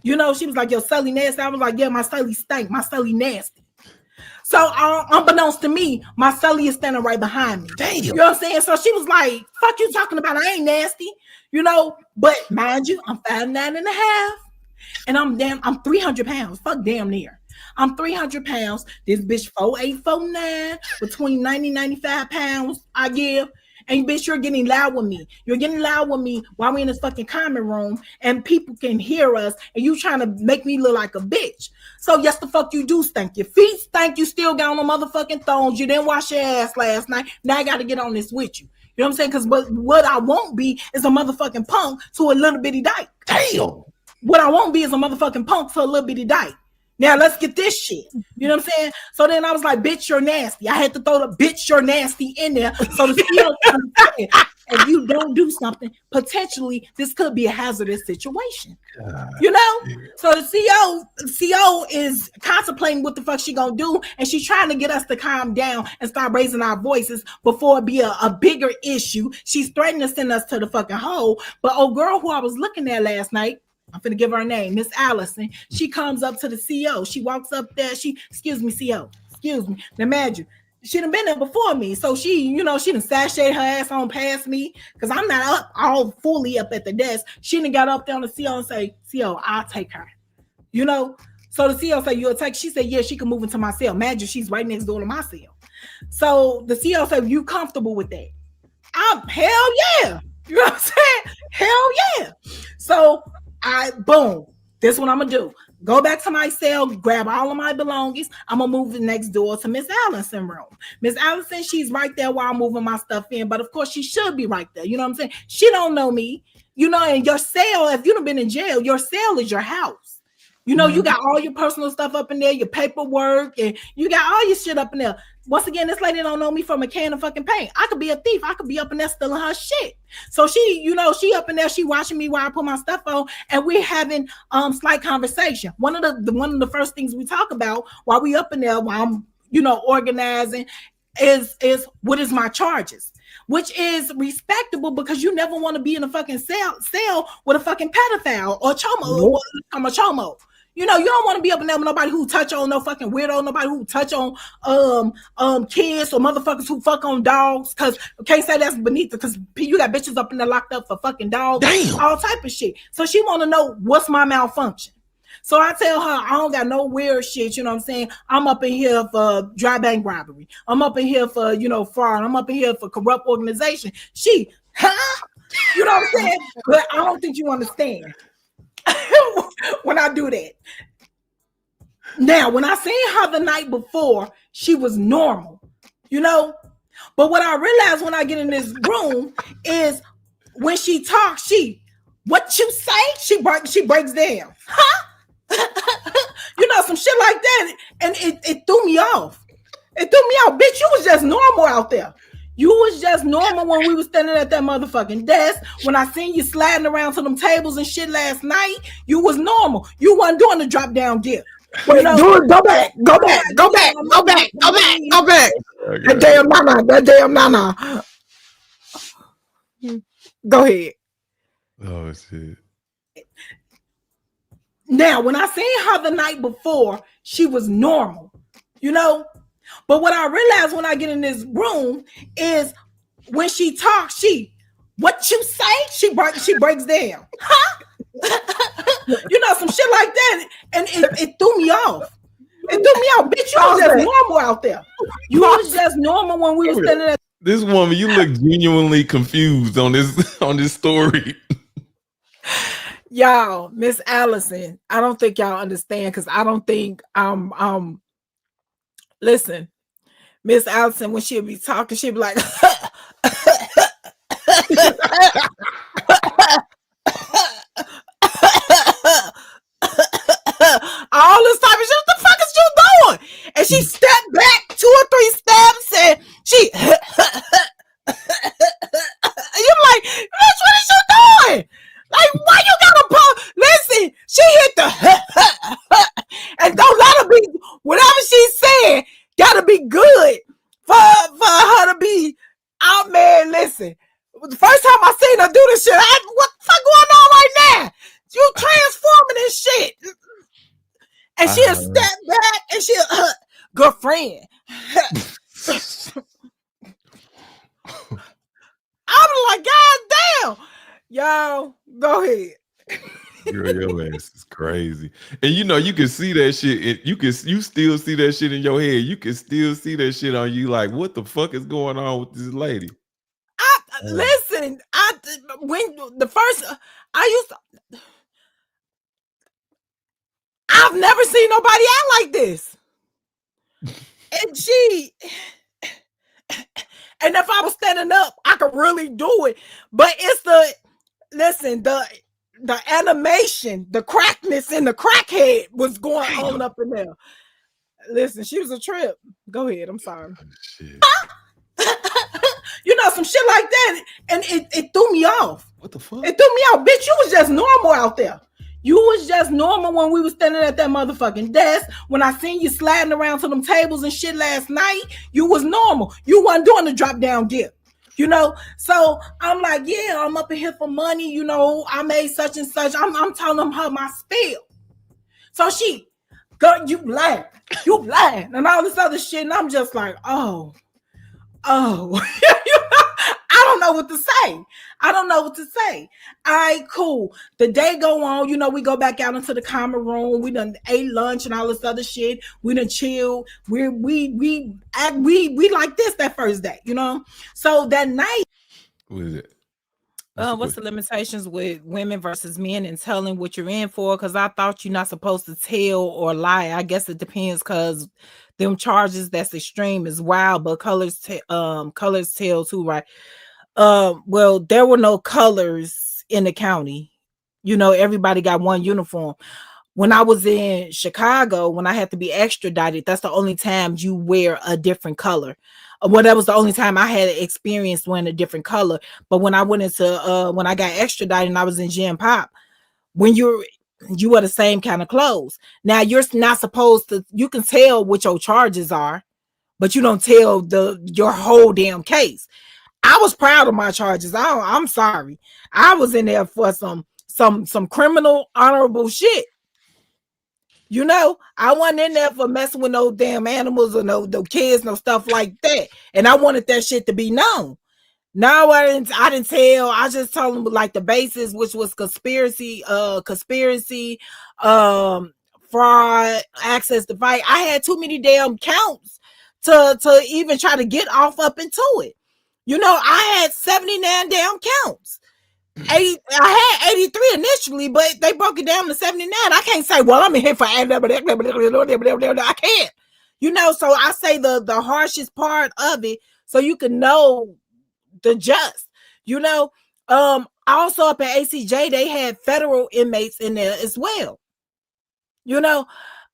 You know, she was like, your celly nasty. I was like, yeah, my celly stank, my celly nasty. So unbeknownst to me, my celly is standing right behind me. Damn. You know what I'm saying? So she was like, fuck you talking about, I ain't nasty, you know, but mind you, I'm 5'9.5", and I'm 300 pounds. Fuck damn near. I'm 300 pounds. This bitch 4'8", 4'9", between 90 and 95 pounds I give. And bitch, you're getting loud with me. You're getting loud with me while we're in this fucking common room and people can hear us and you trying to make me look like a bitch. So yes, the fuck you do stink. Your feet stink. You still got on the motherfucking thongs. You didn't wash your ass last night. Now I got to get on this with you. You know what I'm saying? Because what I won't be is a motherfucking punk to a little bitty dyke. Damn. What I won't be is a motherfucking punk to a little bitty dyke. Now let's get this shit. You know what I'm saying? So then I was like, bitch, you're nasty. I had to throw the bitch, you're nasty in there. So the CEO, if you don't do something, potentially this could be a hazardous situation. God, you know? Yeah. So the CEO is contemplating what the fuck she gonna do, and she's trying to get us to calm down and start raising our voices before it be a bigger issue. She's threatening to send us to the fucking hole. But old girl who I was looking at last night, I'm finna give her a name, Miss Allison. She comes up to the CO. She walks up there. Excuse me, CO. Excuse me. Now, imagine, she done been there before me. So she done sashayed her ass on past me because I'm not up all fully up at the desk. She done got up there on the CO and say, CO, I'll take her. You know? So the CO say, you'll take? She said, yeah, she can move into my cell. Imagine she's right next door to my cell. So the CO said, you comfortable with that? Hell yeah. You know what I'm saying? Hell yeah. So boom, this is what I'm gonna do. Go back to my cell, grab all of my belongings. I'm gonna move the next door to Miss Allison's room. Miss Allison, she's right there while I'm moving my stuff in, but of course she should be right there. You know what I'm saying? She don't know me. You know, and your cell, if you've been in jail, your cell is your house. You know, you got all your personal stuff up in there, your paperwork, and you got all your shit up in there. Once again, this lady don't know me from a can of fucking paint. I could be a thief. I could be up in there stealing her shit. So she up in there, she watching me while I put my stuff on, and we're having slight conversation. One of the first things we talk about while we up in there, while I'm, organizing, is what is my charges, which is respectable because you never want to be in a fucking cell with a fucking pedophile or chomo. Nope. I'm a chomo. You don't want to be up in there with nobody who touch on no fucking weirdo, nobody who touch on kids or motherfuckers who fuck on dogs, because can't say that's beneath it, because you got bitches up in there locked up for fucking dogs. Damn. All type of shit. So she want to know what's my malfunction. So I tell her I don't got no weird shit, you know what I'm saying? I'm up in here for dry bank robbery. I'm up in here for, fraud. I'm up in here for corrupt organization. She, you know what I'm saying? But I don't think you understand. When I do that. Now, when I seen her the night before, she was normal, But what I realized when I get in this room is when she talks, what you say, she breaks down. Huh? Some shit like that. And it threw me off. It threw me off. Bitch, you was just normal out there. You was just normal when we was standing at that motherfucking desk. When I seen you sliding around to them tables and shit last night, you was normal. You wasn't doing the drop down gift. Go back. That damn nana. Go ahead. Oh shit. Now, when I seen her the night before, she was normal, But what I realized when I get in this room is when she talks, what you say, she breaks down. Huh? Some shit like that. And it threw me off. It threw me off. Bitch, you was just normal out there. You was just normal when we were standing there. This woman, you look genuinely confused on this story. Y'all, Miss Allison, I don't think y'all understand, because I don't think listen, Miss Allison, when she'll be talking, she'll be like, All this type of shit. What the fuck is you doing? And she stepped back 2 or 3 steps and she you're like, bitch, what is you doing? Like, why you gotta listen, she hit the and don't let her be whatever she's saying gotta be good for her to be out, man. Listen, the first time I seen her do this shit, what the fuck going on right now? You transforming this shit. And she'll step back and she'll good friend. I'm like, God damn. Y'all, go ahead. Girl, your ass is crazy. And you know, you can see that shit. You still see that shit in your head. You can still see that shit on you. Like, what the fuck is going on with this lady? Listen, when the first I've never seen nobody act like this. And if I was standing up, I could really do it. But it's the animation, the crackness in the crackhead was going on up in there. Listen, she was a trip. Go ahead. I'm sorry. Shit. You know, some shit like that. And it threw me off. What the fuck? It threw me off. Bitch, you was just normal out there. You was just normal when we was standing at that motherfucking desk. When I seen you sliding around to them tables and shit last night, you was normal. You wasn't doing the drop down dip, you know? So I'm like, yeah, I'm up in here for money. You know, I made such and such. I'm telling her my spiel. So she, girl, you lying, and all this other shit. And I'm just like, oh. I don't know what to say. All right, cool. The day go on, you know, we go back out into the common room. We done ate lunch and all this other shit. We done chill. We like this that first day, you know? So that night. What is it? What's the limitations with women versus men and telling what you're in for? Because I thought you're not supposed to tell or lie. I guess it depends because them charges that's extreme is wild, but colors tell too, right? Well, there were no colors in the county. You know, everybody got one uniform. When I was in Chicago, when I had to be extradited, that's the only time you wear a different color. Well, that was the only time I had experienced wearing a different color. But when I went into when I got extradited and I was in Gen Pop, when you wear the same kind of clothes. Now you're not supposed to. You can tell what your charges are, but you don't tell your whole damn case. I was proud of my charges. I'm sorry. I was in there for some criminal honorable shit. You know, I wasn't in there for messing with no damn animals or no kids, no stuff like that. And I wanted that shit to be known. No, I didn't tell. I just told them like the basis, which was conspiracy, fraud, access to fight. I had too many damn counts to even try to get off up into it. You know, I had 79 damn counts. I had 83 initially, but they broke it down to 79. I can't say, well, I'm in here for I can't. You know, so I say the harshest part of it so you can know the just. You know, also up at ACJ, they had federal inmates in there as well. You know,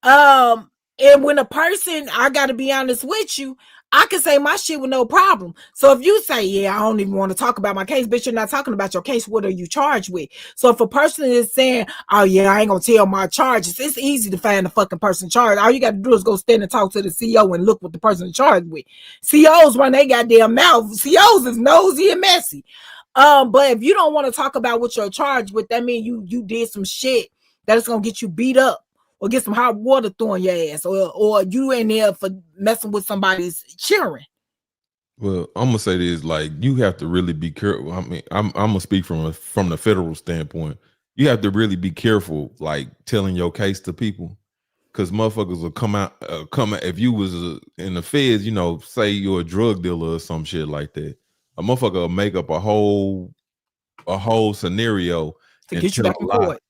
and when a person, I got to be honest with you, I can say my shit with no problem. So if you say, yeah, I don't even want to talk about my case, bitch, you're not talking about your case. What are you charged with? So if a person is saying, oh yeah, I ain't gonna tell my charges, it's easy to find the fucking person charged. All you got to do is go stand and talk to the CO and look what the person charged with. COs run they goddamn mouth. COs is nosy and messy. But if you don't want to talk about what you're charged with, that means you did some shit that is gonna get you beat up. Or get some hot water thrown your ass, or you in there for messing with somebody's children. Well, I'm gonna say this: like, you have to really be careful. I mean, I'm gonna speak from the federal standpoint. You have to really be careful, like telling your case to people, because motherfuckers will come out. If you was in the feds, you know, say you're a drug dealer or some shit like that, a motherfucker will make up a whole scenario to get you back in court.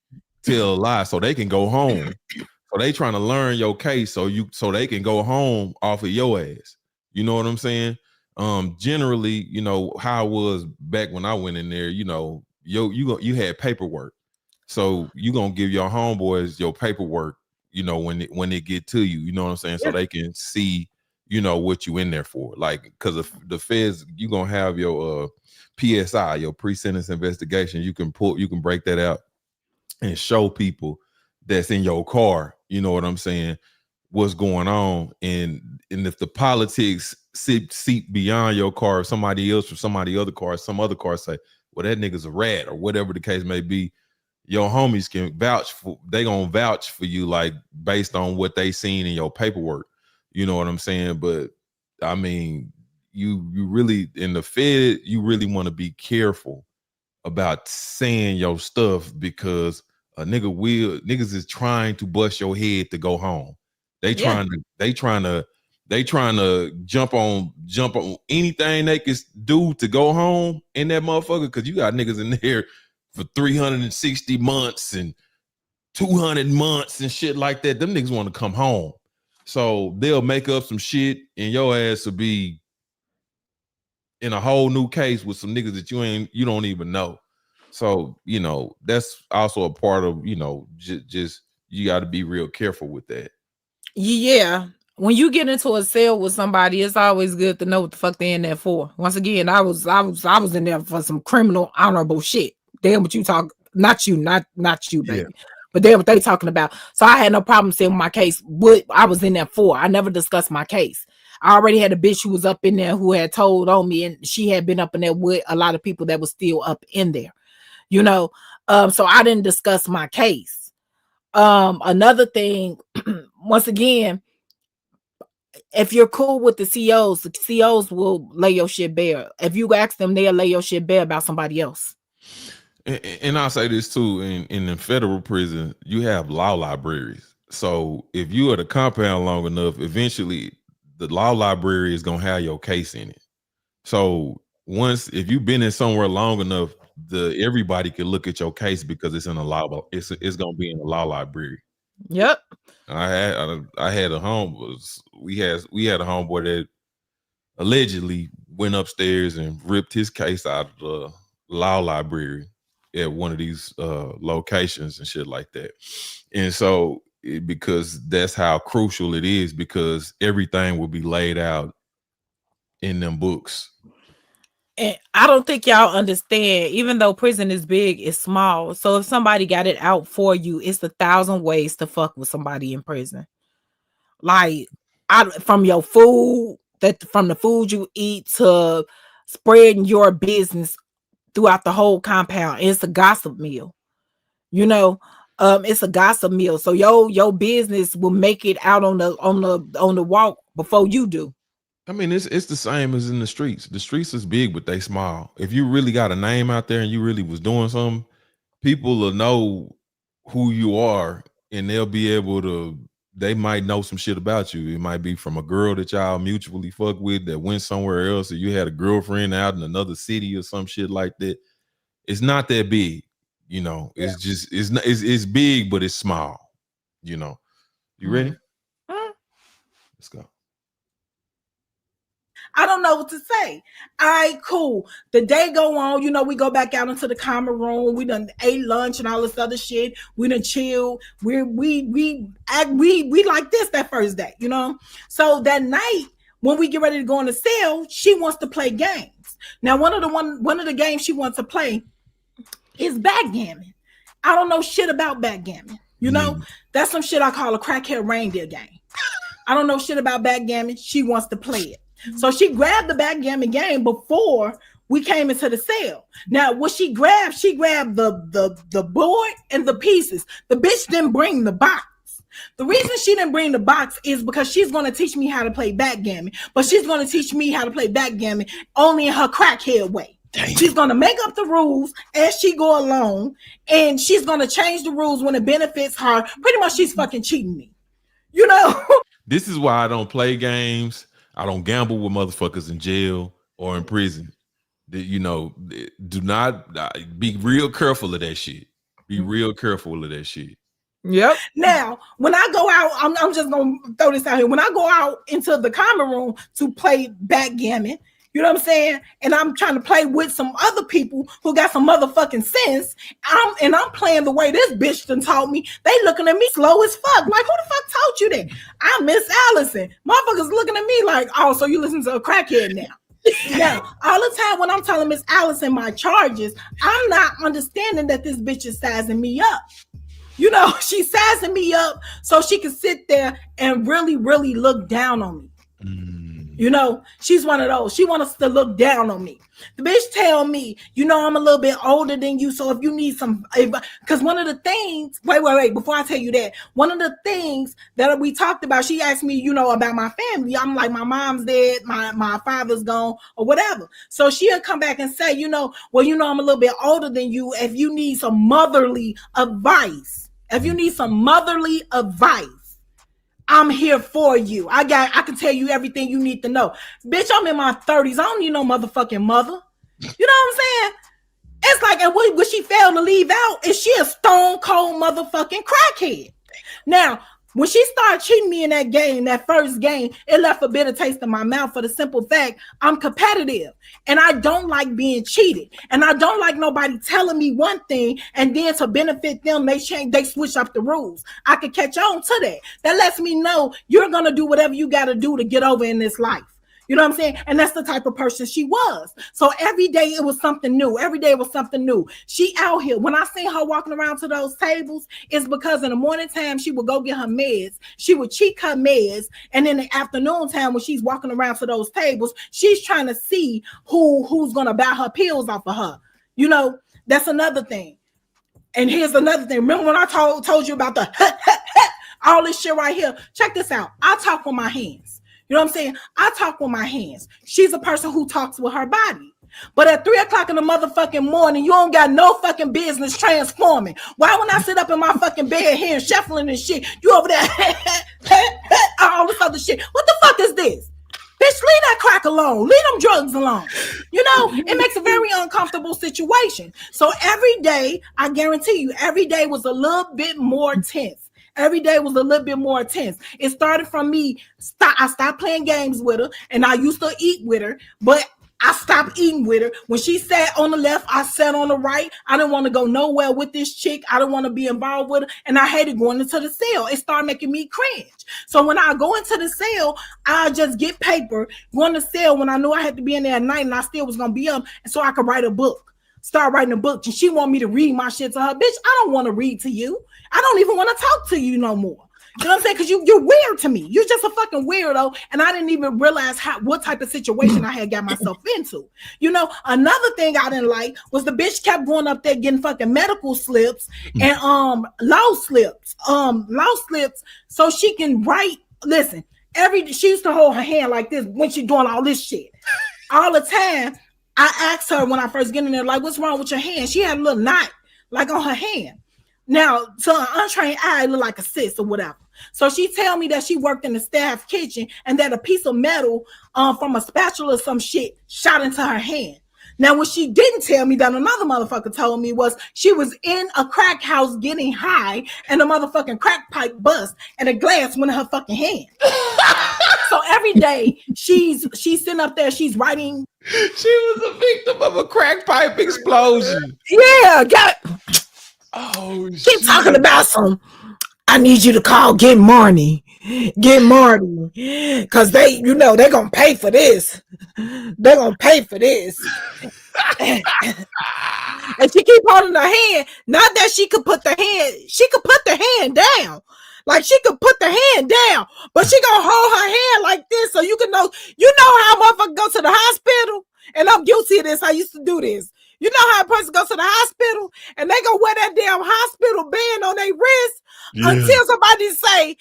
Tell a lie so they can go home. So they trying to learn your case so they can go home off of your ass. You know what I'm saying? generally, you know, how it was back when I went in there, you know, you had paperwork. So you gonna give your homeboys your paperwork, you know, when it get to you, you know what I'm saying? So they can see, you know, what you in there for. Like, because of the feds, you gonna have your PSI, your pre-sentence investigation. You can break that out and show people that's in your car, you know what I'm saying, what's going on. And if the politics seep beyond your car, somebody else from somebody other car, some other car say, well, that nigga's a rat, or whatever the case may be, your homies can they gonna vouch for you, like, based on what they seen in your paperwork. You know what I'm saying? But I mean, you really, in the Fed, you really want to be careful about saying your stuff, because niggas is trying to bust your head to go home. They trying to jump on anything they can do to go home in that motherfucker, because you got niggas in there for 360 months and 200 months and shit like that. Them niggas want to come home. So they'll make up some shit and your ass will be in a whole new case with some niggas that you don't even know. So, you know, that's also a part of, you know, just you got to be real careful with that. Yeah. When you get into a cell with somebody, it's always good to know what the fuck they in there for. Once again, I was in there for some criminal honorable shit. Damn what you talk, not you, baby. Yeah. But damn what they talking about. So I had no problem saying my case, what I was in there for. I never discussed my case. I already had a bitch who was up in there who had told on me, and she had been up in there with a lot of people that was still up in there, you know. So I didn't discuss my case. Another thing, once again, if you're cool with the COs will lay your shit bare. If you ask them, they'll lay your shit bare about somebody else. And I'll say this too, in the federal prison, you have law libraries. So if you are the compound long enough, eventually the law library is gonna have your case in it. So if you've been in somewhere long enough, everybody can look at your case because it's in a law. It's gonna be in the law library. Yep. I had a we had a homeboy that allegedly went upstairs and ripped his case out of the law library at one of these locations and shit like that. And so because that's how crucial it is, because everything will be laid out in them books. And I don't think y'all understand, even though prison is big, it's small. So if somebody got it out for you, it's 1,000 ways to fuck with somebody in prison. Like, from your food, from the food you eat to spreading your business throughout the whole compound. It's a gossip meal, you know. It's a gossip meal. So your business will make it out on the walk before you do. I mean, it's the same as in the streets. The streets is big, but they small. If you really got a name out there and you really was doing something, people will know who you are, and they'll be able to. They might know some shit about you. It might be from a girl that y'all mutually fuck with that went somewhere else, or you had a girlfriend out in another city or some shit like that. It's not that big, you know. Yeah. It's just it's big, but it's small, you know. You ready? Mm-hmm. Let's go. I don't know what to say. All right, cool. The day go on, you know, we go back out into the common room. We done ate lunch and all this other shit. We done chill. We like this that first day, you know. So that night when we get ready to go in the cell, she wants to play games. Now, one of the games she wants to play is backgammon. I don't know shit about backgammon. You know, that's some shit I call a crackhead reindeer game. I don't know shit about backgammon. She wants to play it. So she grabbed the backgammon game before we came into the cell. Now, what she grabbed the board and the pieces. The bitch didn't bring the box. The reason she didn't bring the box is because she's going to teach me how to play backgammon, but she's going to teach me how to play backgammon only in her crackhead way. Damn. She's going to make up the rules as she go along, and she's going to change the rules when it benefits her. Pretty much she's fucking cheating me, you know? This is why I don't play games. I don't gamble with motherfuckers in jail or in prison. You know, do not be real careful of that shit. Be real careful of that shit. Yep. Now, when I go out, I'm just gonna throw this out here. When I go out into the common room to play backgammon, You know what I'm saying? And I'm trying to play with some other people who got some motherfucking sense. I'm playing the way this bitch done taught me. They looking at me slow as fuck. Like, who the fuck taught you that? I'm Miss Allison. Motherfuckers looking at me like, oh, so you listen to a crackhead now. Now, all the time when I'm telling Miss Allison my charges, I'm not understanding that this bitch is sizing me up. You know, she's sizing me up so she can sit there and really, really look down on me. You know, she's one of those. She wants us to look down on me. The bitch tell me, you know, I'm a little bit older than you. So if you need some, because one of the things, wait, before I tell you that, one of the things that we talked about, she asked me, you know, about my family. I'm like, my mom's dead, my father's gone, or whatever. So she'll come back and say, you know, well, you know, I'm a little bit older than you. If you need some motherly advice, I'm here for you. I can tell you everything you need to know. Bitch, I'm in my 30s. I don't need no motherfucking mother. You know what I'm saying? It's like, and what she failed to leave out is she a stone cold motherfucking crackhead. Now, when she started cheating me in that game, that first game, it left a bitter taste in my mouth for the simple fact I'm competitive and I don't like being cheated. And I don't like nobody telling me one thing and then to benefit them, they switch up the rules. I could catch on to that. That lets me know you're going to do whatever you got to do to get over in this life. You know what I'm saying? And that's the type of person she was. So every day it was something new. Every day it was something new. She out here. When I seen her walking around to those tables, it's because in the morning time, she would go get her meds. She would cheat her meds. And in the afternoon time, when she's walking around to those tables, she's trying to see who's going to buy her pills off of her. You know, that's another thing. And here's another thing. Remember when I told you about the all this shit right here? Check this out. I talk with my hands. You know what I'm saying? I talk with my hands. She's a person who talks with her body. But at 3:00 in the motherfucking morning, you don't got no fucking business transforming. Why when I sit up in my fucking bed here and shuffling and shit, you over there, all this other shit. What the fuck is this? Bitch, leave that crack alone. Leave them drugs alone. You know, it makes a very uncomfortable situation. So every day, I guarantee you, every day was a little bit more tense. Every day was a little bit more intense. It started from me. I stopped playing games with her, and I used to eat with her, but I stopped eating with her. When she sat on the left, I sat on the right. I didn't want to go nowhere with this chick. I didn't want to be involved with her, and I hated going into the cell. It started making me cringe. So when I go into the cell, I just get paper, go in the cell when I knew I had to be in there at night, and I still was going to be up, and so I could write a book. Start writing a book, and she want me to read my shit to her. Bitch, I don't want to read to you. I don't even want to talk to you no more. You know what I'm saying? Because you're weird to me. You're just a fucking weirdo. And I didn't even realize what type of situation I had got myself into. You know, another thing I didn't like was the bitch kept going up there getting fucking medical slips and law slips. So she can write. Listen, she used to hold her hand like this when she doing all this shit. All the time. I asked her when I first get in there, like, what's wrong with your hand? She had a little knot like on her hand. Now, to an untrained eye, it looked like a cyst or whatever. So she tell me that she worked in the staff kitchen and that a piece of metal from a spatula or some shit shot into her hand. Now, what she didn't tell me that another motherfucker told me was she was in a crack house getting high and the motherfucking crack pipe bust and a glass went in her fucking hand. So every day she's sitting up there, she's writing. She was a victim of a crack pipe explosion. Yeah, got it. Oh, keep talking about some. I need you to call Get Marty, because they gonna pay for this. They're gonna pay for this. And she keep holding her hand. Not that she could put the hand down. Like she could put the hand down, but she gonna hold her hand like this so you can know. You know how motherfucker go to the hospital, and I'm guilty of this. I used to do this. You know how a person goes to the hospital and they go wear that damn hospital band on their wrist until somebody say,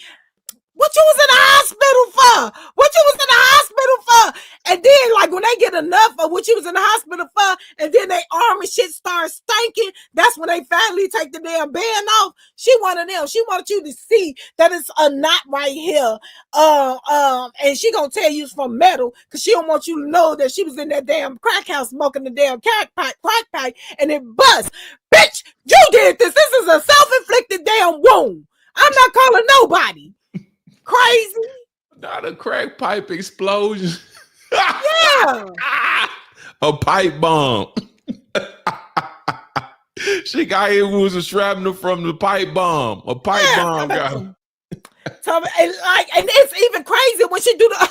what you was in the hospital for? What you was in the hospital for? And then, like, when they get enough of what you was in the hospital for, and then they arm and shit start stinking, that's when they finally take the damn band off. She wanted them. She wanted you to see that it's a knot right here. And she gonna tell you it's from metal, because she don't want you to know that she was in that damn crack house smoking the damn crack pipe, and it bust. Bitch, you did this. This is a self-inflicted damn wound. I'm not calling nobody. Crazy. Not a crack pipe explosion. Yeah. A pipe bomb. She got hit with a shrapnel from the pipe bomb. A pipe bomb got him. So, and it's even crazy when she do the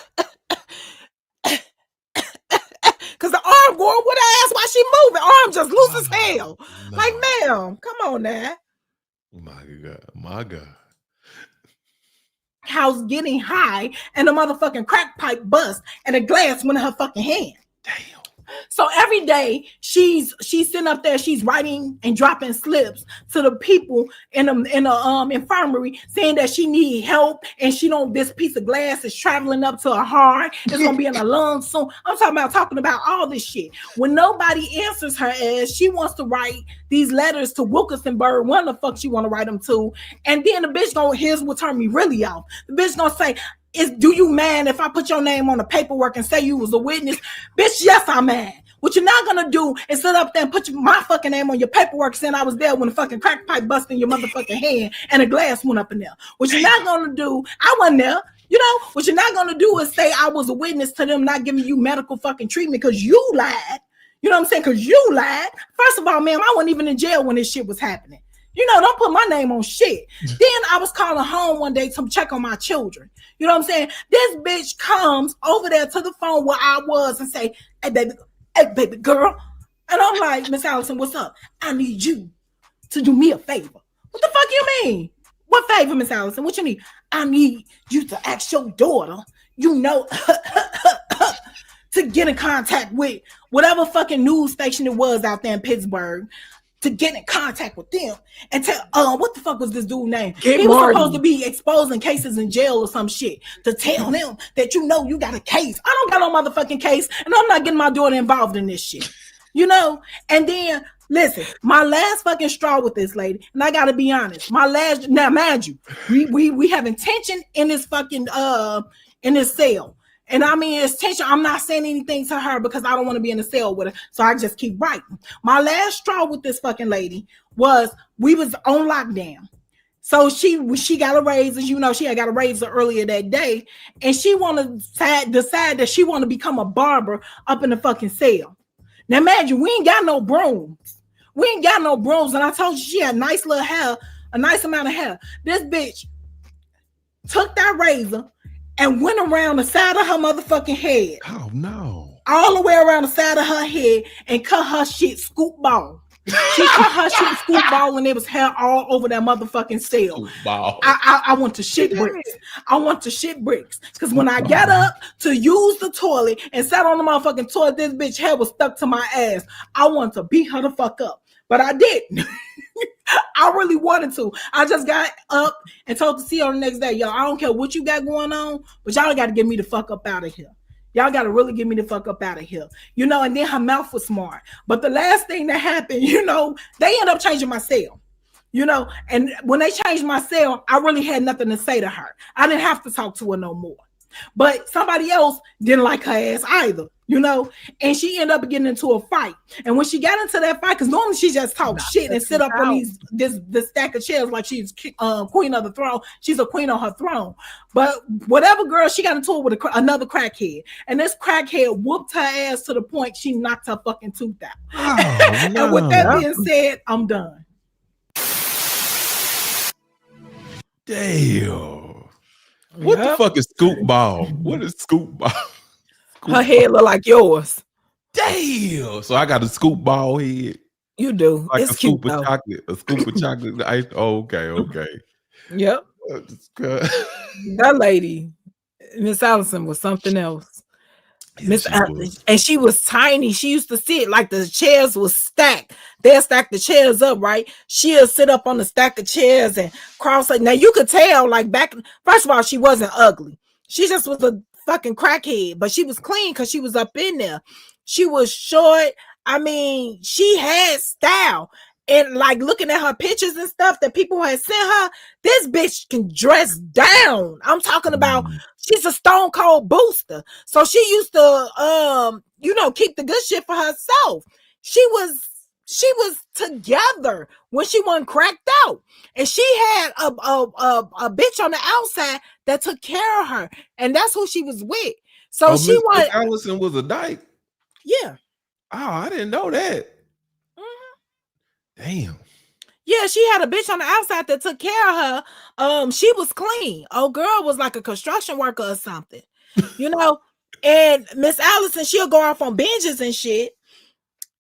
because the arm going with her ass while she moving. Arm just loose as hell. No. Like, ma'am, come on now. My God. House getting high and the motherfucking crack pipe bust and a glass went in her fucking hand. Damn. So every day she's sitting up there, she's writing and dropping slips to the people in the infirmary saying that she need help and this piece of glass is traveling up to her heart. It's gonna be in her lungs soon. I'm talking about all this shit. When nobody answers her ass, she wants to write these letters to Wilkinsonburg. When the fuck she want to write them to? And then the bitch here's what turned me really off. The bitch gonna say, do you mind if I put your name on the paperwork and say you was a witness? Bitch, yes, I'm mad. What you're not gonna do is sit up there and put my fucking name on your paperwork saying I was there when the fucking crack pipe busted in your motherfucking hand and a glass went up in there. What you're not gonna do, I wasn't there. What you're not gonna do is say I was a witness to them not giving you medical fucking treatment because you lied. You know what I'm saying? Because you lied. First of all, ma'am, I wasn't even in jail when this shit was happening. Don't put my name on shit. Then I was calling home one day to check on my children. You know what I'm saying? This bitch comes over there to the phone where I was and say, hey, baby girl. And I'm like, Miss Allison, what's up? I need you to do me a favor. What the fuck you mean? What favor, Miss Allison? What you need? I need you to ask your daughter, to get in contact with whatever fucking news station it was out there in Pittsburgh, to get in contact with them and tell, what the fuck was this dude's name? He was supposed to be exposing cases in jail or some shit to tell them that you got a case. I don't got no motherfucking case, and I'm not getting my daughter involved in this shit. And then listen, my last fucking straw with this lady, and I gotta be honest, now mind you, we have intention in this fucking in this cell. And I mean, it's tension. I'm not saying anything to her because I don't want to be in a cell with her. So I just keep writing. My last straw with this fucking lady was we was on lockdown. So she got a raise, as she had got a raise earlier that day. And she decide that she want to become a barber up in the fucking cell. Now imagine, we ain't got no brooms. And I told you she had nice little hair, a nice amount of hair. This bitch took that razor and went around the side of her motherfucking head. Oh no. All the way around the side of her head and cut her shit scoop ball. She cut her shit scoop ball and there was hair all over that motherfucking cell. I want to shit bricks. I want to shit bricks. Because when I got up to use the toilet and sat on the motherfucking toilet, this bitch hair was stuck to my ass. I want to beat her the fuck up. But I didn't. I really wanted to. I just got up and told the CEO the next day, yo, I don't care what you got going on, but y'all got to get me the fuck up out of here. Y'all got to really get me the fuck up out of here. And then her mouth was smart. But the last thing that happened, they ended up changing my cell. And when they changed my cell, I really had nothing to say to her. I didn't have to talk to her no more. But somebody else didn't like her ass either, and she ended up getting into a fight. And when she got into that fight, because normally she just talks shit and sit up on this stack of chairs like she's queen of the throne. She's a queen on her throne. But whatever girl, she got into it with another crackhead. And this crackhead whooped her ass to the point she knocked her fucking tooth out. Oh, no. And with that being said, I'm done. Damn. What the fuck is scoop ball? What is scoop ball? Her head look like yours. Damn. So I got a scoop ball head. You do. Like it's a cute, scoop of chocolate. A scoop of chocolate. Okay. Yep. That lady, Miss Allison, was something else. And she was tiny. She used to sit like the chairs was stacked. They'll stack the chairs up, right? She'll sit up on the stack of chairs and cross it. Now you could tell, like back. First of all, she wasn't ugly. She just was a fucking crackhead, but she was clean because she was up in there. She was short. I mean, she had style. And like looking at her pictures and stuff that people had sent her, this bitch can dress down. I'm talking about she's a stone cold booster. So she used to keep the good shit for herself. She was together when she wasn't cracked out. And she had a bitch on the outside that took care of her. And that's who she was with. So Oh, she Miss went, Allison was a dyke. yeah. Oh, I didn't know that. Mhm. Damn. Yeah, she had a bitch on the outside that took care of her. She was clean. Oh, girl was like a construction worker or something, you know. And Miss Allison, she'll go off on binges and shit,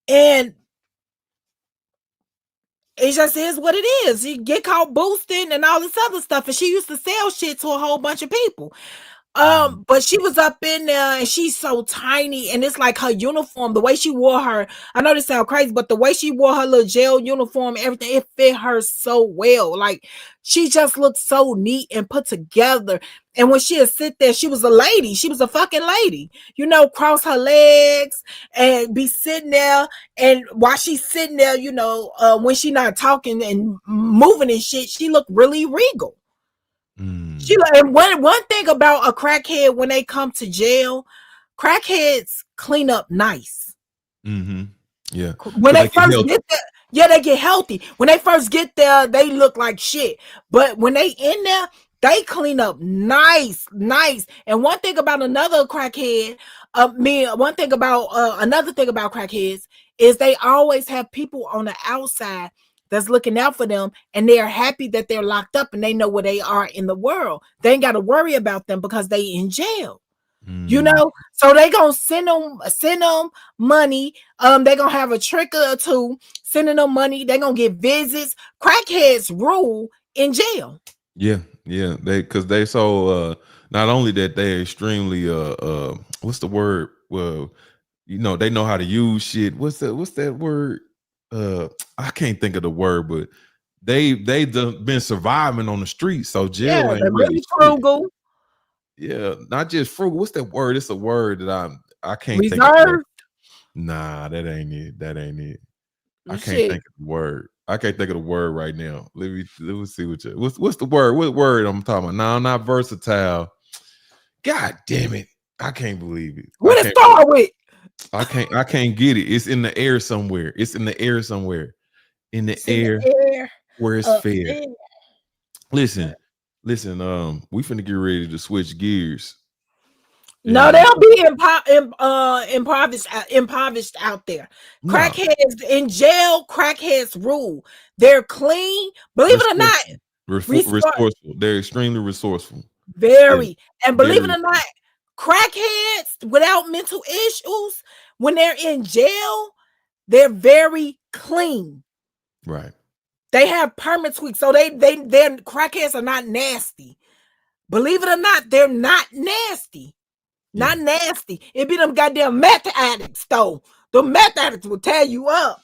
and it just is what it is. You get caught boosting and all this other stuff, and she used to sell shit to a whole bunch of people. But she was up in there and she's so tiny, and it's like her uniform, the way she wore her. I know this sounds crazy, but the way she wore her little jail uniform, everything, it fit her so well. Like she just looked so neat and put together. And when she'd sit there, she was a lady. She was a fucking lady, you know, cross her legs and be sitting there. And while she's sitting there, you know, when she not talking and moving and shit, she looked really regal. She and one thing about a crackhead when they come to jail, crackheads clean up nice. Mm-hmm. Yeah. When So they first get there, yeah, they get healthy. When they first get there, they look like shit. But when they in there, they clean up nice. And one thing about another crackhead, one thing about another thing about crackheads is they always have people on the outside that's looking out for them, and they're happy that they're locked up and they know where they are in the world. They ain't got to worry about them because they in jail. You know, so they gonna send them money. They gonna have a trick or two sending them money. They gonna get visits. Crackheads rule in jail. Yeah, because they so not only that they're extremely what's the word? Well, you know, they know how to use shit. What's that word? I can't think of the word, but they've been surviving on the streets, so jail ain't they're really frugal. Yeah, not just frugal. What's that word? It's a word that I can't think of. Reserved. Nah, that ain't it. I can't Shit. think of the word. I can't think of the word right now. Let me see what's the word? What word I'm talking about? No, not versatile. God damn it. I can't believe it. What it start with? I can't get it. It's in the air somewhere. It's in the air somewhere. In the air where it's fair. Listen, we finna get ready to switch gears. No, they'll be impoverished out there. No. Crackheads in jail, crackheads rule. They're clean. Believe it or not, resourceful. They're extremely resourceful. Very. And believe it or not, crackheads without mental issues, when they're in jail, they're very clean. Right. They have permit tweaks. So their crackheads are not nasty. Believe it or not, they're not nasty. Not nasty. It be them goddamn meth addicts, though. The meth addicts will tear you up.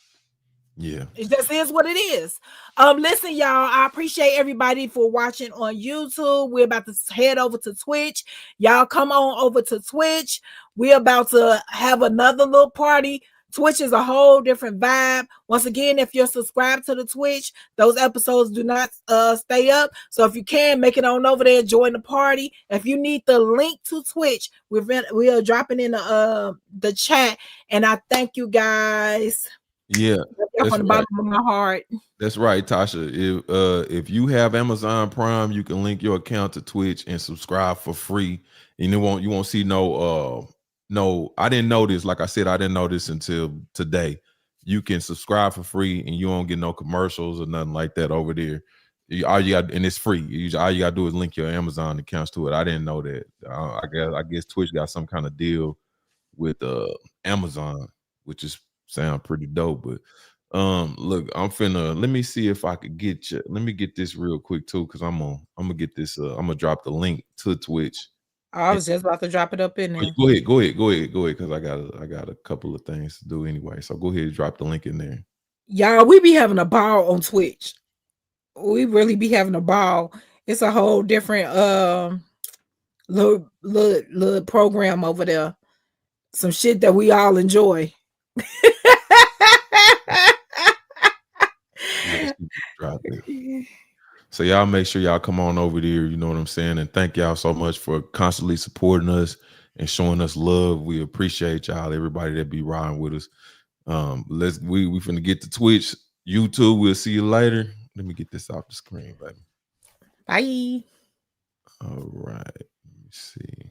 Yeah. It just is what it is. Listen, y'all, I appreciate everybody for watching on YouTube. We're about to head over to Twitch. Y'all come on over to Twitch. We're about to have another little party. Twitch is a whole different vibe. Once again, if you're subscribed to the Twitch, those episodes do not stay up. So if you can, make it on over there, join the party. If you need the link to Twitch, we are dropping in the chat. And I thank you guys. Yeah, from the bottom of my heart. That's right, Tasha. If you have Amazon Prime, you can link your account to Twitch and subscribe for free. And you won't see no. I didn't know this. Like I said, I didn't know this until today. You can subscribe for free, and you won't get no commercials or nothing like that over there. All you got, and it's free. All you gotta do is link your Amazon accounts to it. I didn't know that. I guess Twitch got some kind of deal with Amazon, which is sound pretty dope. But look, let me see if I could get you. Let me get this real quick too, because I'm gonna get this. I'm gonna drop the link to Twitch. I was just about to drop it up in there. Go ahead, because I got a couple of things to do anyway. So go ahead and drop the link in there. Y'all, we be having a ball on Twitch. We really be having a ball. It's a whole different little program over there. Some shit that we all enjoy. So y'all make sure y'all come on over there, you know what I'm saying? And thank y'all so much for constantly supporting us and showing us love. We appreciate y'all, everybody that be riding with us. We finna get to Twitch, YouTube. We'll see you later. Let me get this off the screen, baby. Bye. All right. Let me see.